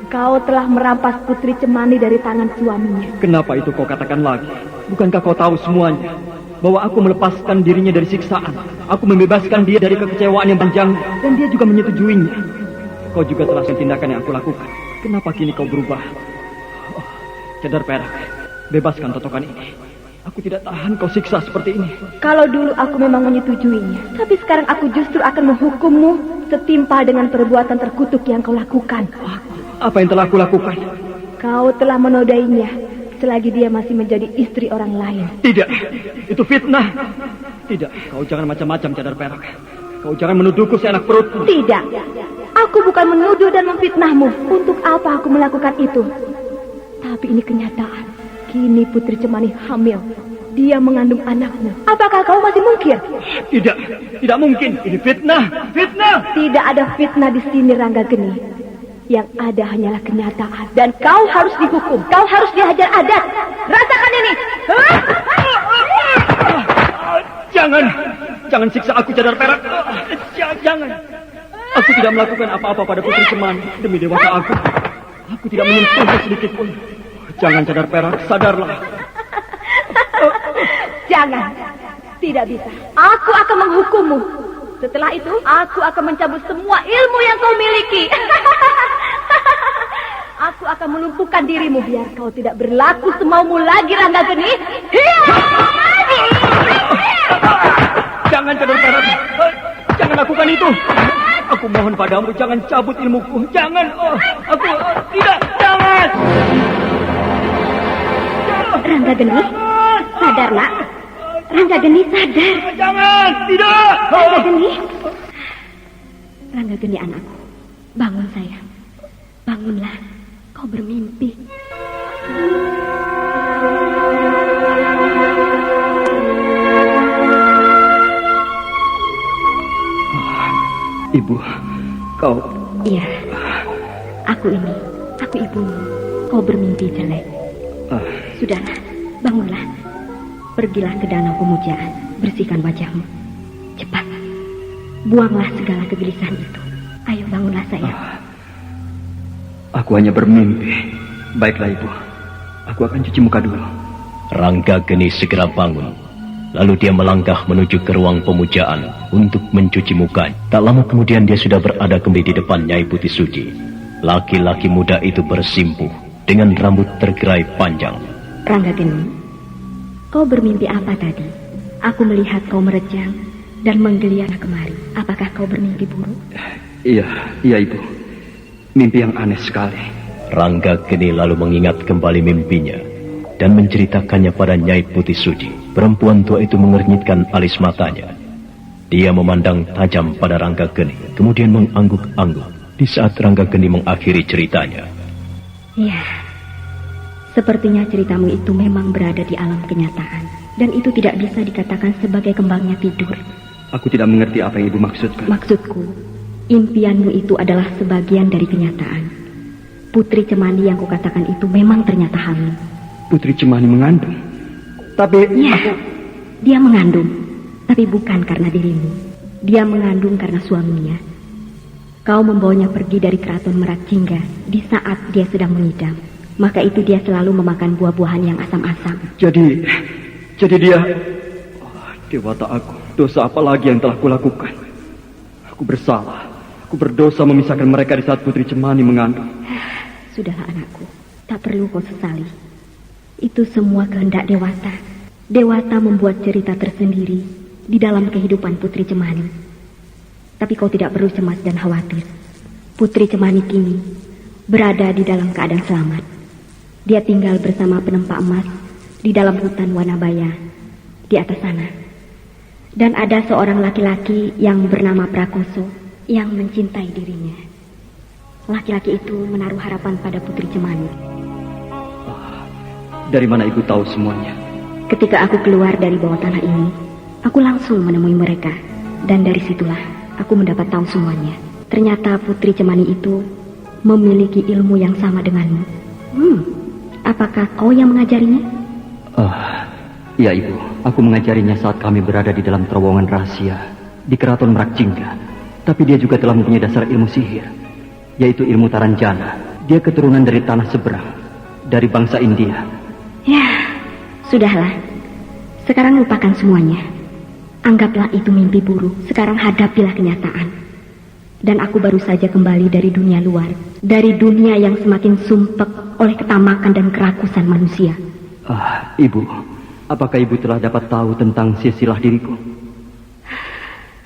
Kau telah merampas Putri Cemani dari tangan suaminya. Kenapa itu kau katakan lagi? Bukankah kau tahu semuanya? Bahwa aku melepaskan dirinya dari siksaan. Aku membebaskan dia dari kekecewaan yang panjang. Dan dia juga menyetujuinya. Kau juga telah tindakan yang aku lakukan. Kenapa kini kau berubah? Oh, Cadar perak, bebaskan totokan ini. Aku tidak tahan kau siksa seperti ini. Kalau dulu aku memang menyetujuinya, tapi sekarang aku justru akan menghukummu setimpal dengan perbuatan terkutuk yang kau lakukan. Apa yang telah aku lakukan? Kau telah menodainya selagi dia masih menjadi istri orang lain. Tidak, itu fitnah. Tidak, kau jangan macam-macam, Cadar perak. Kau jangan menuduhku seenak perutmu. Tidak, aku bukan menuduh dan memfitnahmu. Untuk apa aku melakukan itu? Tapi ini kenyataan. Kini Putri Cemani hamil. Dia mengandung anakmu. Apakah kau masih mungkir? Tidak, tidak mungkin. Ini fitnah, fitnah. Tidak ada fitnah di sini, Rangga Geni. Yang ada hanyalah kenyataan. Dan kau harus dihukum. Kau harus dihajar adat. Rasakan ini. Jangan siksa aku, Cadar perak. Jangan. Aku tidak melakukan apa-apa pada Putri Cemani. Demi dewasa aku tidak menyentuhnya sedikit pun. Jangan, Cadar perak, sadarlah. Jangan. Tidak bisa. Aku akan menghukummu. Setelah itu, aku akan mencabut semua ilmu yang kau miliki. Aku akan melumpuhkan dirimu biar kau tidak berlaku semaumu lagi, Ranggageni. Jangan, Cador. Jangan lakukan itu. Aku mohon padamu, jangan cabut ilmuku. Jangan. Tidak, jangan. Ranggageni, sadar nak. Ranggageni, sadar. Jangan, tidak. Ranggageni anakku, bangun sayang. Bangunlah, kau bermimpi. Ibu, kau... Iya, aku ibumu. Kau bermimpi jelek. Sudahlah, bangunlah. Pergilah ke danau pemujaan, bersihkan wajahmu. Cepat, buanglah segala kegelisahan itu. Ayo bangunlah sayang. Aku hanya bermimpi. Baiklah ibu, aku akan cuci muka dulu. Ranggageni segera bangun. Lalu dia melangkah menuju ke ruang pemujaan untuk mencuci muka. Tak lama kemudian dia sudah berada kembali di depan Nyai Putih Suci. Laki-laki muda itu bersimpuh dengan rambut tergerai panjang. Ranggageni, kau bermimpi apa tadi? Aku melihat kau merejang dan menggeliat kemari. Apakah kau bermimpi buruk? Iya ibu. Mimpi yang aneh sekali. Ranggageni lalu mengingat kembali mimpinya dan menceritakannya pada Nyai Putih Suci. Perempuan tua itu mengernyitkan alis matanya. Dia memandang tajam pada Ranggageni, kemudian mengangguk-angguk di saat Ranggageni mengakhiri ceritanya. Ya, sepertinya ceritamu itu memang berada di alam kenyataan, dan itu tidak bisa dikatakan sebagai kembangnya tidur. Aku tidak mengerti apa yang ibu maksudkan. Maksudku, impianmu itu adalah sebagian dari kenyataan. Putri Cemani yang kukatakan itu memang ternyata hamil. Putri Cemani mengandung? Tapi... Ya, dia mengandung, tapi bukan karena dirimu. Dia mengandung karena suaminya. Kau membawanya pergi dari keraton Merak Jingga di saat dia sedang mengidam. Maka itu dia selalu memakan buah-buahan yang asam-asam. Jadi dia... Dewata aku, dosa apa lagi yang telah kulakukan? Aku bersalah. Aku berdosa memisahkan mereka di saat Putri Cemani mengandung. Sudahlah anakku, tak perlu kau sesali. Itu semua kehendak Dewata. Dewata membuat cerita tersendiri di dalam kehidupan Putri Cemani. Tapi kau tidak perlu cemas dan khawatir. Putri Cemani kini berada di dalam keadaan selamat. Dia tinggal bersama penempa emas di dalam hutan Wanabaya di atas sana. Dan ada seorang laki-laki yang bernama Prakoso yang mencintai dirinya. Laki-laki itu menaruh harapan pada Putri Cemani. Dari mana ibu tahu semuanya? Ketika aku keluar dari bawah tanah ini, aku langsung menemui mereka. Dan dari situlah aku mendapat tahu semuanya. Ternyata Putri Cemani itu memiliki ilmu yang sama denganmu. Apakah kau yang mengajarinya? Iya ibu, aku mengajarinya saat kami berada di dalam terowongan rahasia di keraton Merak Jingga. Tapi dia juga telah mempunyai dasar ilmu sihir, yaitu ilmu Taranjana. Dia keturunan dari tanah seberang, dari bangsa India. Ya, sudahlah. Sekarang lupakan semuanya. Anggaplah itu mimpi buruk. Sekarang hadapilah kenyataan. Dan aku baru saja kembali dari dunia luar. Dari dunia yang semakin sumpek oleh ketamakan dan kerakusan manusia. Ibu, apakah ibu telah dapat tahu tentang silsilah diriku?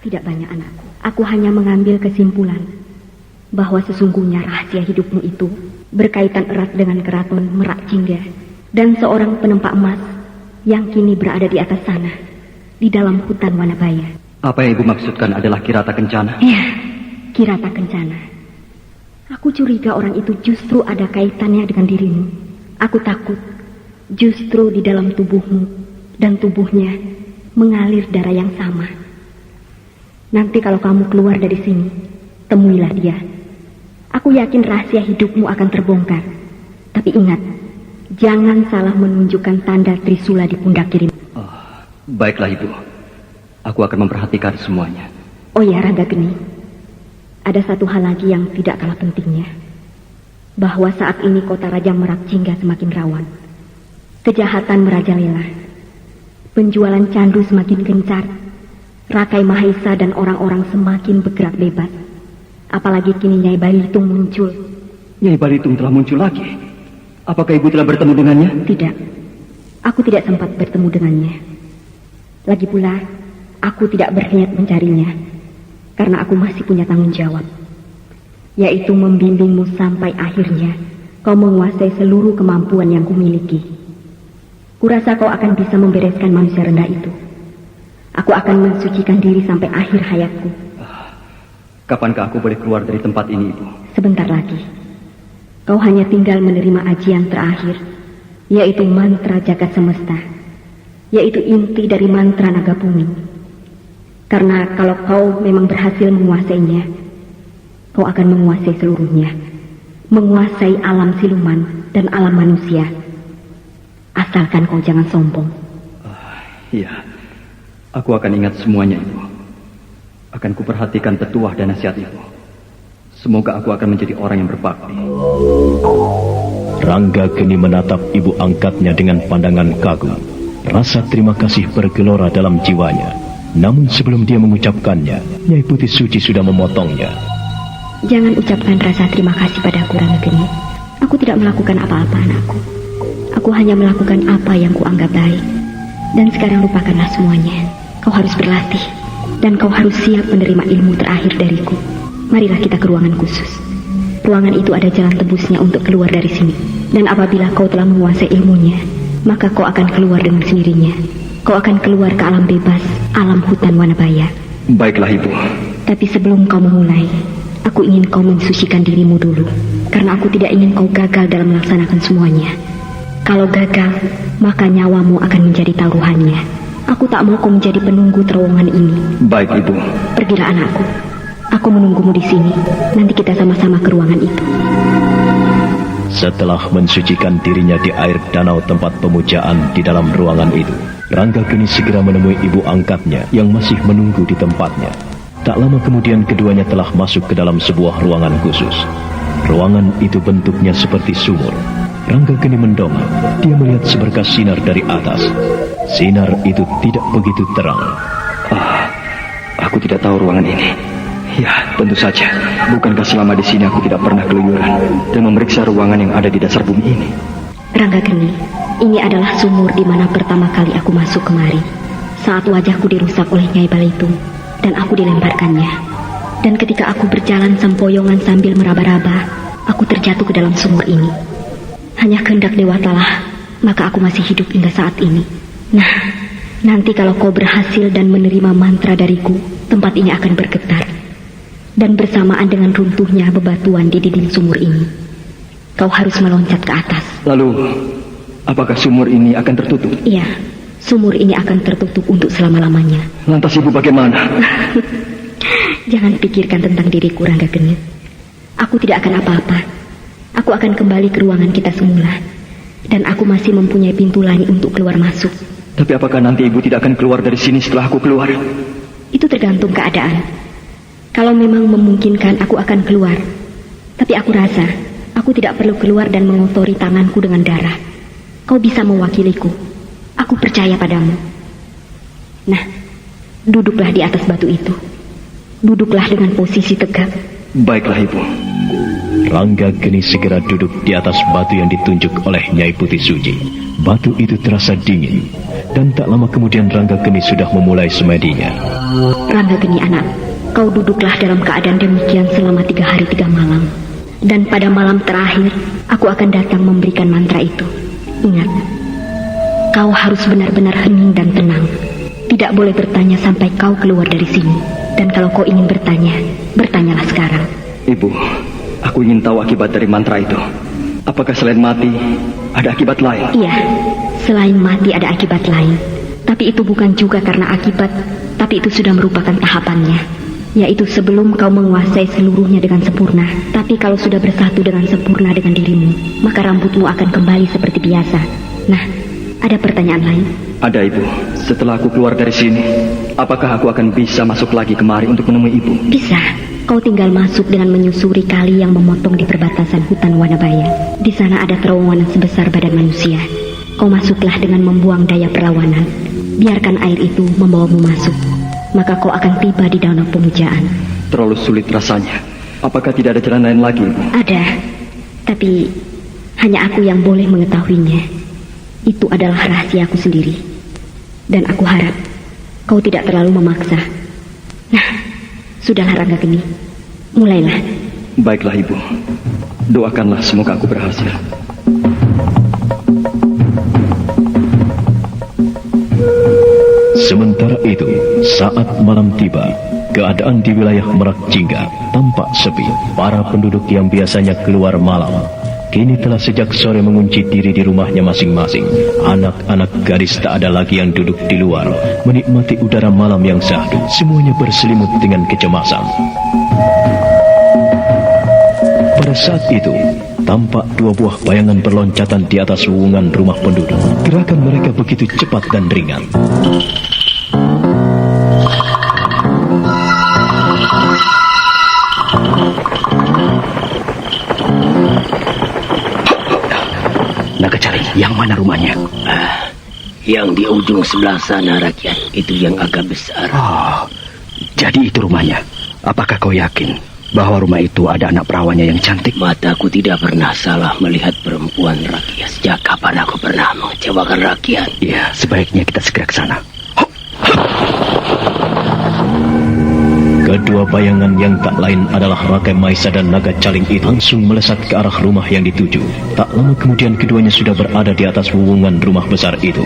Tidak banyak anakku. Aku hanya mengambil kesimpulan bahwa sesungguhnya rahasia hidupmu itu berkaitan erat dengan keraton Merak Jingga dan seorang penempa emas yang kini berada di atas sana, di dalam hutan Wanabaya. Apa yang ibu maksudkan adalah Kirata Kencana? Iya, Kirata Kencana. Aku curiga orang itu justru ada kaitannya dengan dirimu. Aku takut justru di dalam tubuhmu dan tubuhnya mengalir darah yang sama. Nanti kalau kamu keluar dari sini, temuilah dia. Aku yakin rahasia hidupmu akan terbongkar. Tapi ingat, jangan salah menunjukkan tanda Trisula di pundak kiri. Baiklah ibu, aku akan memperhatikan semuanya. Oh ya Ranggageni, ada satu hal lagi yang tidak kalah pentingnya. Bahwa saat ini kota Raja Merak Jingga semakin rawan. Kejahatan merajalela. Penjualan candu semakin gencar. Rakai Mahesa dan orang-orang semakin bergerak bebas. Apalagi kini Nyai Balitung muncul. Nyai Balitung telah muncul lagi. Apakah ibu telah bertemu dengannya? Tidak. Aku tidak sempat bertemu dengannya. Lagi pula, aku tidak berniat mencarinya. Karena aku masih punya tanggung jawab. Yaitu membimbingmu sampai akhirnya kau menguasai seluruh kemampuan yang kumiliki. Kurasa kau akan bisa membereskan manusia rendah itu. Aku akan mensucikan diri sampai akhir hayatku. Kapankah aku boleh keluar dari tempat ini, Ibu? Sebentar lagi. Kau hanya tinggal menerima ajian terakhir, yaitu mantra jagat semesta, yaitu inti dari mantra naga bumi. Karena kalau kau memang berhasil menguasainya, kau akan menguasai seluruhnya, menguasai alam siluman dan alam manusia. Asalkan kau jangan sombong. Iya, aku akan ingat semuanya, Ibu. Akan kuperhatikan petuah dan nasihat Ibu. Semoga aku akan menjadi orang yang berbakti. Rangga Geni menatap ibu angkatnya dengan pandangan kagum. Rasa terima kasih bergelora dalam jiwanya. Namun sebelum dia mengucapkannya, Nyai Putih Suci sudah memotongnya. Jangan ucapkan rasa terima kasih padaku, Rangga Geni. Aku tidak melakukan apa-apa, anakku. Aku hanya melakukan apa yang kuanggap baik. Dan sekarang lupakanlah semuanya. Kau harus berlatih. Dan kau harus siap menerima ilmu terakhir dariku. Marilah kita ke ruangan khusus. Ruangan itu ada jalan tembusnya untuk keluar dari sini. Dan apabila kau telah menguasai ilmunya, maka kau akan keluar dengan sendirinya. Kau akan keluar ke alam bebas, alam hutan Wanabaya. Baiklah, Ibu. Tapi sebelum kau memulai, aku ingin kau mensucikan dirimu dulu. Karena aku tidak ingin kau gagal dalam melaksanakan semuanya. Kalau gagal, maka nyawamu akan menjadi taruhannya. Aku tak mau kau menjadi penunggu terowongan ini. Baik, Ibu. Pergilah, anakku. Aku menunggumu di sini. Nanti kita sama-sama ke ruangan itu. Setelah mensucikan dirinya di air danau tempat pemujaan di dalam ruangan itu, Rangga Geni segera menemui ibu angkatnya yang masih menunggu di tempatnya. Tak lama kemudian keduanya telah masuk ke dalam sebuah ruangan khusus. Ruangan itu bentuknya seperti sumur. Rangga Geni mendongak. Dia melihat seberkas sinar dari atas. Sinar itu tidak begitu terang. Aku tidak tahu ruangan ini. Ya, tentu saja. Bukankah selama di sini aku tidak pernah keluyuran dan memeriksa ruangan yang ada di dasar bumi ini? Rangga Geni, ini adalah sumur di mana pertama kali aku masuk kemari. Saat wajahku dirusak oleh Nyai Balitung dan aku dilemparkannya. Dan ketika aku berjalan sempoyongan sambil meraba-raba, aku terjatuh ke dalam sumur ini. Hanya kehendak Dewatalah, maka aku masih hidup hingga saat ini. Nah, nanti kalau kau berhasil dan menerima mantra dariku, tempat ini akan bergetar. Dan bersamaan dengan runtuhnya bebatuan di dinding sumur ini, kau harus meloncat ke atas. Lalu, apakah sumur ini akan tertutup? Iya, sumur ini akan tertutup untuk selama-lamanya. Lantas Ibu bagaimana? Jangan pikirkan tentang diriku, Rangga Geni. Aku tidak akan apa-apa. Aku akan kembali ke ruangan kita semula. Dan aku masih mempunyai pintu lain untuk keluar masuk. Tapi apakah nanti Ibu tidak akan keluar dari sini setelah aku keluar? Itu tergantung keadaan. Kalau memang memungkinkan, aku akan keluar. Tapi aku rasa, aku tidak perlu keluar dan mengotori tanganku dengan darah. Kau bisa mewakiliku. Aku percaya padamu. Nah, duduklah di atas batu itu. Duduklah dengan posisi tegak. Baiklah, Ibu. Rangga Geni segera duduk di atas batu yang ditunjuk oleh Nyai Putih Suci. Batu itu terasa dingin. Dan tak lama kemudian Rangga Geni sudah memulai semedinya. Rangga Geni anak, kau duduklah dalam keadaan demikian selama 3 hari 3 malam. Dan pada malam terakhir, aku akan datang memberikan mantra itu. Ingat, kau harus benar-benar hening dan tenang. Tidak boleh bertanya sampai kau keluar dari sini. Dan kalau kau ingin bertanya, bertanyalah sekarang. Ibu, aku ingin tahu akibat dari mantra itu. Apakah selain mati, ada akibat lain? Iya, selain mati ada akibat lain. Tapi itu bukan juga karena akibat, tapi itu sudah merupakan tahapannya. Yaitu sebelum kau menguasai seluruhnya dengan sempurna. Tapi kalau sudah bersatu dengan sempurna dengan dirimu, maka rambutmu akan kembali seperti biasa. Nah, ada pertanyaan lain? Ada, Ibu. Setelah aku keluar dari sini, apakah aku akan bisa masuk lagi kemari untuk menemui Ibu? Bisa. Kau tinggal masuk dengan menyusuri kali yang memotong di perbatasan hutan Wanabaya. Di sana ada terowongan sebesar badan manusia. Kau masuklah dengan membuang daya perlawanan. biarkan air itu membawamu masuk, maka kau akan tiba di danau pemujaan. Terlalu sulit rasanya. Apakah tidak ada jalan lain lagi, Ibu? Ada, tapi hanya aku yang boleh mengetahuinya. Itu adalah rahasiaku sendiri. Dan aku harap kau tidak terlalu memaksa. Nah, sudahlah Ranggageni, mulailah. Baiklah, Ibu. Doakanlah semoga aku berhasil. Sementara itu, saat malam tiba, keadaan di wilayah Merak Jingga tampak sepi. Para penduduk yang biasanya keluar malam, kini telah sejak sore mengunci diri di rumahnya masing-masing. Anak-anak gadis tak ada lagi yang duduk di luar, menikmati udara malam yang syahdu. Semuanya berselimut dengan kecemasan. Pada saat itu, tampak dua buah bayangan berloncatan di atas wuwungan rumah penduduk. Gerakan mereka begitu cepat dan ringan. Naga Caling, yang mana rumahnya? Yang di ujung sebelah sana, rakyat. Itu yang agak besar. Oh, jadi itu rumahnya. Apakah kau yakin bahwa rumah itu ada anak perawannya yang cantik? Mataku tidak pernah salah melihat perempuan, rakyat. Sejak kapan aku pernah mengecewakan rakyat? Iya, sebaiknya kita segera ke sana. Kedua bayangan yang tak lain adalah Rakai Mahisa dan Naga Caling itu langsung melesat ke arah rumah yang dituju. Tak lama kemudian keduanya sudah berada di atas wuwungan rumah besar itu.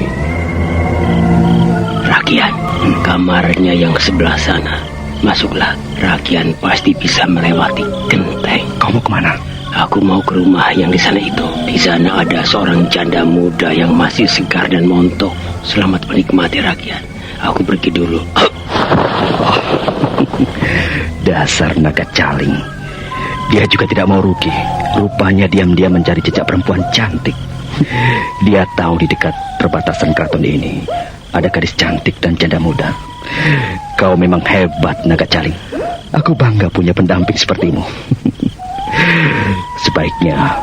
Rakyat, kamarnya yang sebelah sana. Masuklah, rakyat pasti bisa melewati genteng. Kau mau kemana? Aku mau ke rumah yang di sana itu. Di sana ada seorang janda muda yang masih segar dan montok. Selamat menikmati, rakyat. Aku pergi dulu. Dasar Naga Caling. Dia juga tidak mau rugi. Rupanya diam-diam mencari jejak perempuan cantik. Dia tahu di dekat perbatasan keraton ini ada gadis cantik dan janda muda. Kau memang hebat, Naga Caling. Aku bangga punya pendamping sepertimu. Sebaiknya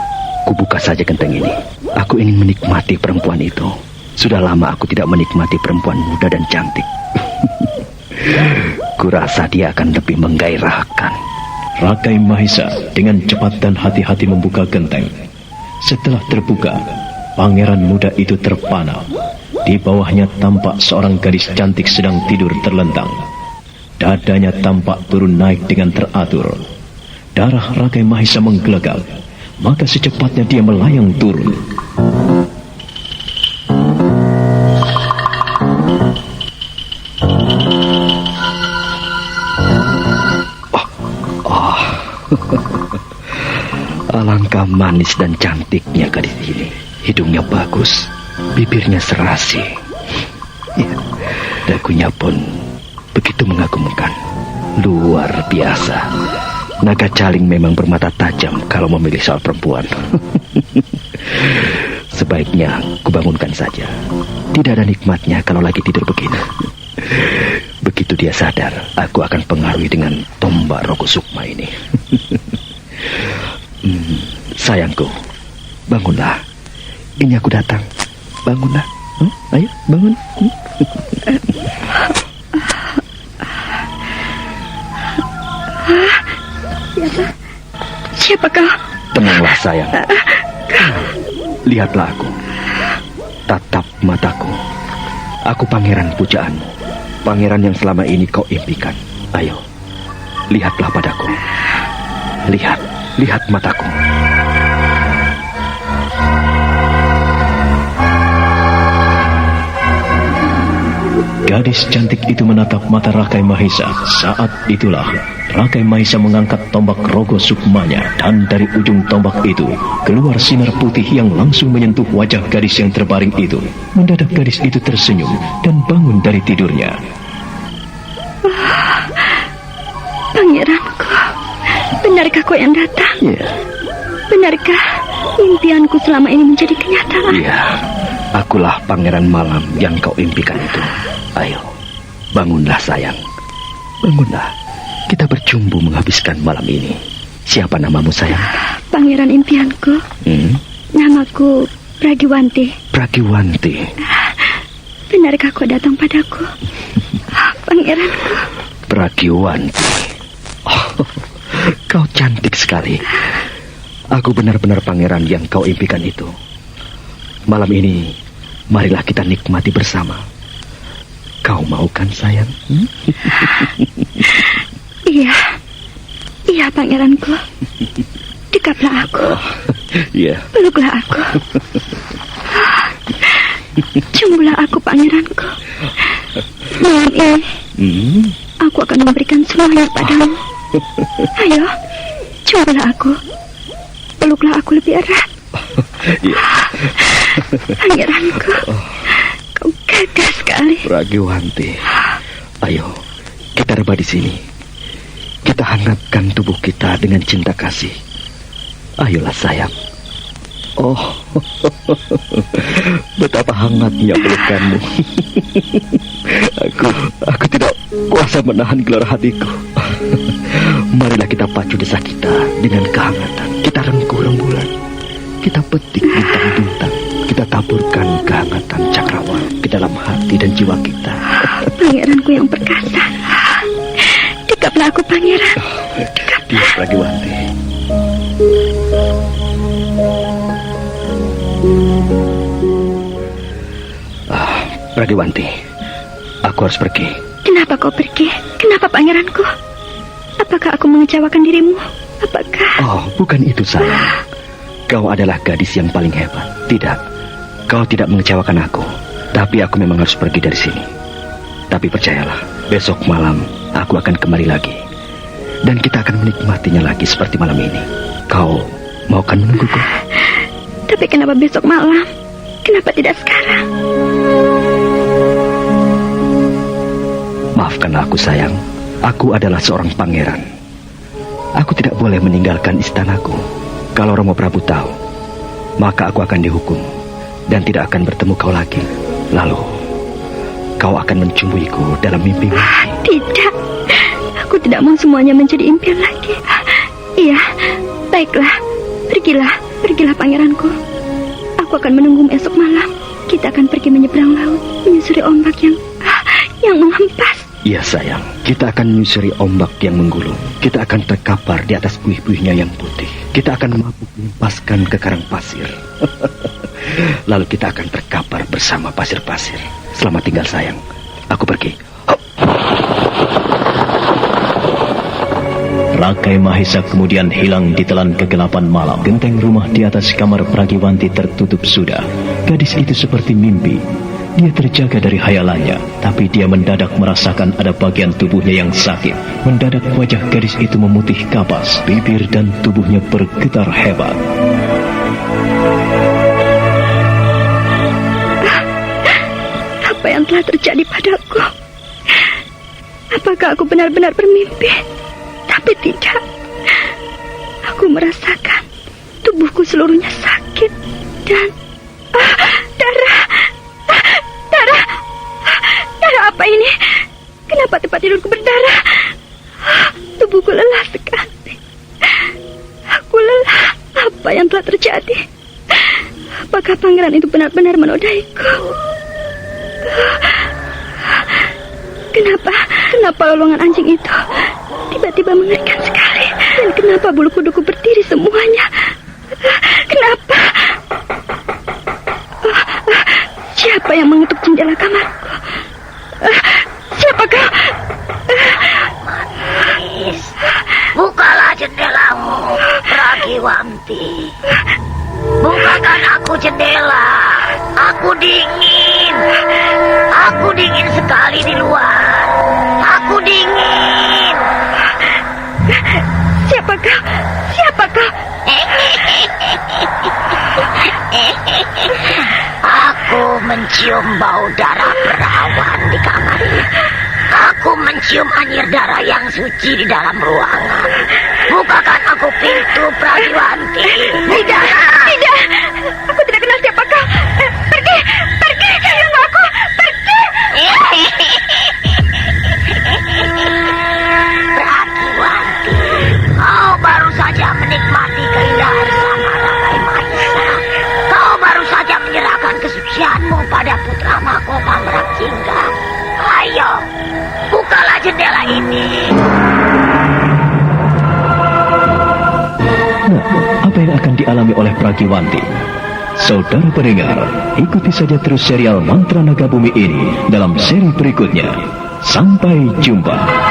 kubuka saja genteng ini. Aku ingin menikmati perempuan itu. Sudah lama aku tidak menikmati perempuan muda dan cantik. Kurasa dia akan lebih menggairahkan. Rakai Mahisa dengan cepat dan hati-hati membuka genteng. Setelah terbuka, pangeran muda itu terpana. Di bawahnya tampak seorang gadis cantik sedang tidur terlentang. Dadanya tampak turun naik dengan teratur. Darah Rakai Mahisa menggelegak. Maka secepatnya dia melayang turun. Alangkah manis dan cantiknya gadis ini. Hidungnya bagus, bibirnya serasi, ya, dagunya pun begitu mengagumkan. Luar biasa. Naga Caling memang bermata tajam kalau memilih soal perempuan. Sebaiknya kubangunkan saja. Tidak ada nikmatnya kalau lagi tidur begini. Begitu dia sadar, aku akan pengaruhi dengan tombak Rogo Sukma ini. Sayangku, bangunlah. Ini aku datang. Bangunlah. Ayo, bangun. Siapa kau? Tenanglah, sayang. Lihatlah aku. Tatap mataku. Aku pangeran pujaanmu. Pangeran yang selama ini kau impikan. Ayo, lihatlah padaku. Lihat mataku. Gadis cantik itu menatap mata Rakai Mahisa. Saat itulah Rakai Mahisa mengangkat tombak Rogo Sukmanya, dan dari ujung tombak itu keluar sinar putih yang langsung menyentuh wajah gadis yang terbaring itu. Mendadak gadis itu tersenyum dan bangun dari tidurnya. Pangeranku, benarkah kau yang datang? Iya. Benarkah impianku selama ini menjadi kenyataan? Iya, akulah pangeran malam yang kau impikan itu. Ayo, bangunlah sayang. Bangunlah. Kita berjumbu menghabiskan malam ini. Siapa namamu sayang? Pangeran impianku. Namaku Pragiwanti. Pragiwanti. benarkah kau datang padaku? Pangeranku. Pragiwanti. Oh, kau cantik sekali. Aku benar-benar pangeran yang kau impikan itu. Malam ini, marilah kita nikmati bersama. Kau mau kan, sayang? Iya. Iya, pangeranku. Dekaplah aku. Iya. Peluklah aku. Cumbulah aku, pangeranku. Malam ini, aku akan memberikan semuanya padamu. Ayo, cumbulah aku. Peluklah aku lebih erat. Pangeranku, kau gagah sekali. Pragiwanti, ayo kita rebah di sini. Kita hangatkan tubuh kita dengan cinta kasih. Ayolah sayang. Oh, betapa hangatnya pelukanmu. Aku tidak kuasa menahan gelora hatiku. Marilah kita pacu desa kita dengan kehangatan. Kita rengkuh rembulan. Kita petik bintang-bintang. Kita taburkan kehangatan cakrawala ke dalam hati dan jiwa kita. Pangeranku yang perkasa. Dekaplah aku, pangeran. Dia Pragiwanti. Pragiwanti, aku harus pergi. Kenapa kau pergi? Kenapa, pangeranku? Apakah aku mengecewakan dirimu? Apakah... Oh, bukan itu, sayang. Kau adalah gadis yang paling hebat. Tidak, kau tidak mengecewakan aku. Tapi aku memang harus pergi dari sini. Tapi percayalah, besok malam aku akan kembali lagi. Dan kita akan menikmatinya lagi seperti malam ini. Kau mau kan menungguku? Tapi kenapa besok malam? Kenapa tidak sekarang? Maafkanlah aku, sayang. Aku adalah seorang pangeran. Aku tidak boleh meninggalkan istanaku. Kalau Romo Prabu tahu, maka aku akan dihukum dan tidak akan bertemu kau lagi. Lalu, kau akan mencumbuiku dalam mimpi. Tidak, aku tidak mau semuanya menjadi impian lagi. Iya, baiklah. Pergilah pangeranku. Aku akan menunggumu esok malam. Kita akan pergi menyeberang laut, menyusuri ombak yang menghempas. Iya, sayang. Kita akan menyusuri ombak yang menggulung. Kita akan terkapar di atas buih-buihnya yang putih. Kita akan mabuk melepaskan ke karang pasir. Lalu kita akan terkapar bersama pasir-pasir. Selamat tinggal, sayang. Aku pergi. Rakai Mahesa kemudian hilang di telan kegelapan malam. Genteng rumah di atas kamar Pragiwanti tertutup sudah. Gadis itu seperti mimpi. Dia terjaga dari hayalannya, tapi dia mendadak merasakan ada bagian tubuhnya yang sakit. Mendadak wajah gadis itu memutih kapas, bibir dan tubuhnya bergetar hebat. Apa yang telah terjadi padaku? Apakah aku benar-benar bermimpi? Tapi tidak. Aku merasakan tubuhku seluruhnya sakit dan darah apa ini? Kenapa tempat tidurku berdarah? Tubuhku lelah sekali. Aku lelah. Apa yang telah terjadi? Apakah pangeran itu benar-benar menodaiku? Kenapa lolongan anjing itu tiba-tiba mengerikan sekali? Dan kenapa bulu kuduku berdiri semuanya? Kenapa? Siapa yang mengetuk jendela kamarku? Siapakah? Manis, bukalah jendelamu, Pragiwanti. Bukakan aku jendela. Aku dingin. Aku dingin sekali di luar. Aku dingin. Siapakah? Aku mencium bau darah perawan di kamar ini. Aku mencium anyir darah yang suci di dalam ruangan. Bukakan aku pintu, Pragiwanti. Tidak. Aku tidak kenal siapakah. Pergi. Tunggu aku. Pergi. Pragiwanti, kau baru saja menikmati keindahan sama Rakai Mahesa. Kau baru saja menyerahkan kesucianmu pada putra mahkota Merah yang akan dialami oleh Pragiwanti. Saudara pendengar, ikuti saja terus serial Mantra Naga Bumi ini dalam seri berikutnya. Sampai jumpa.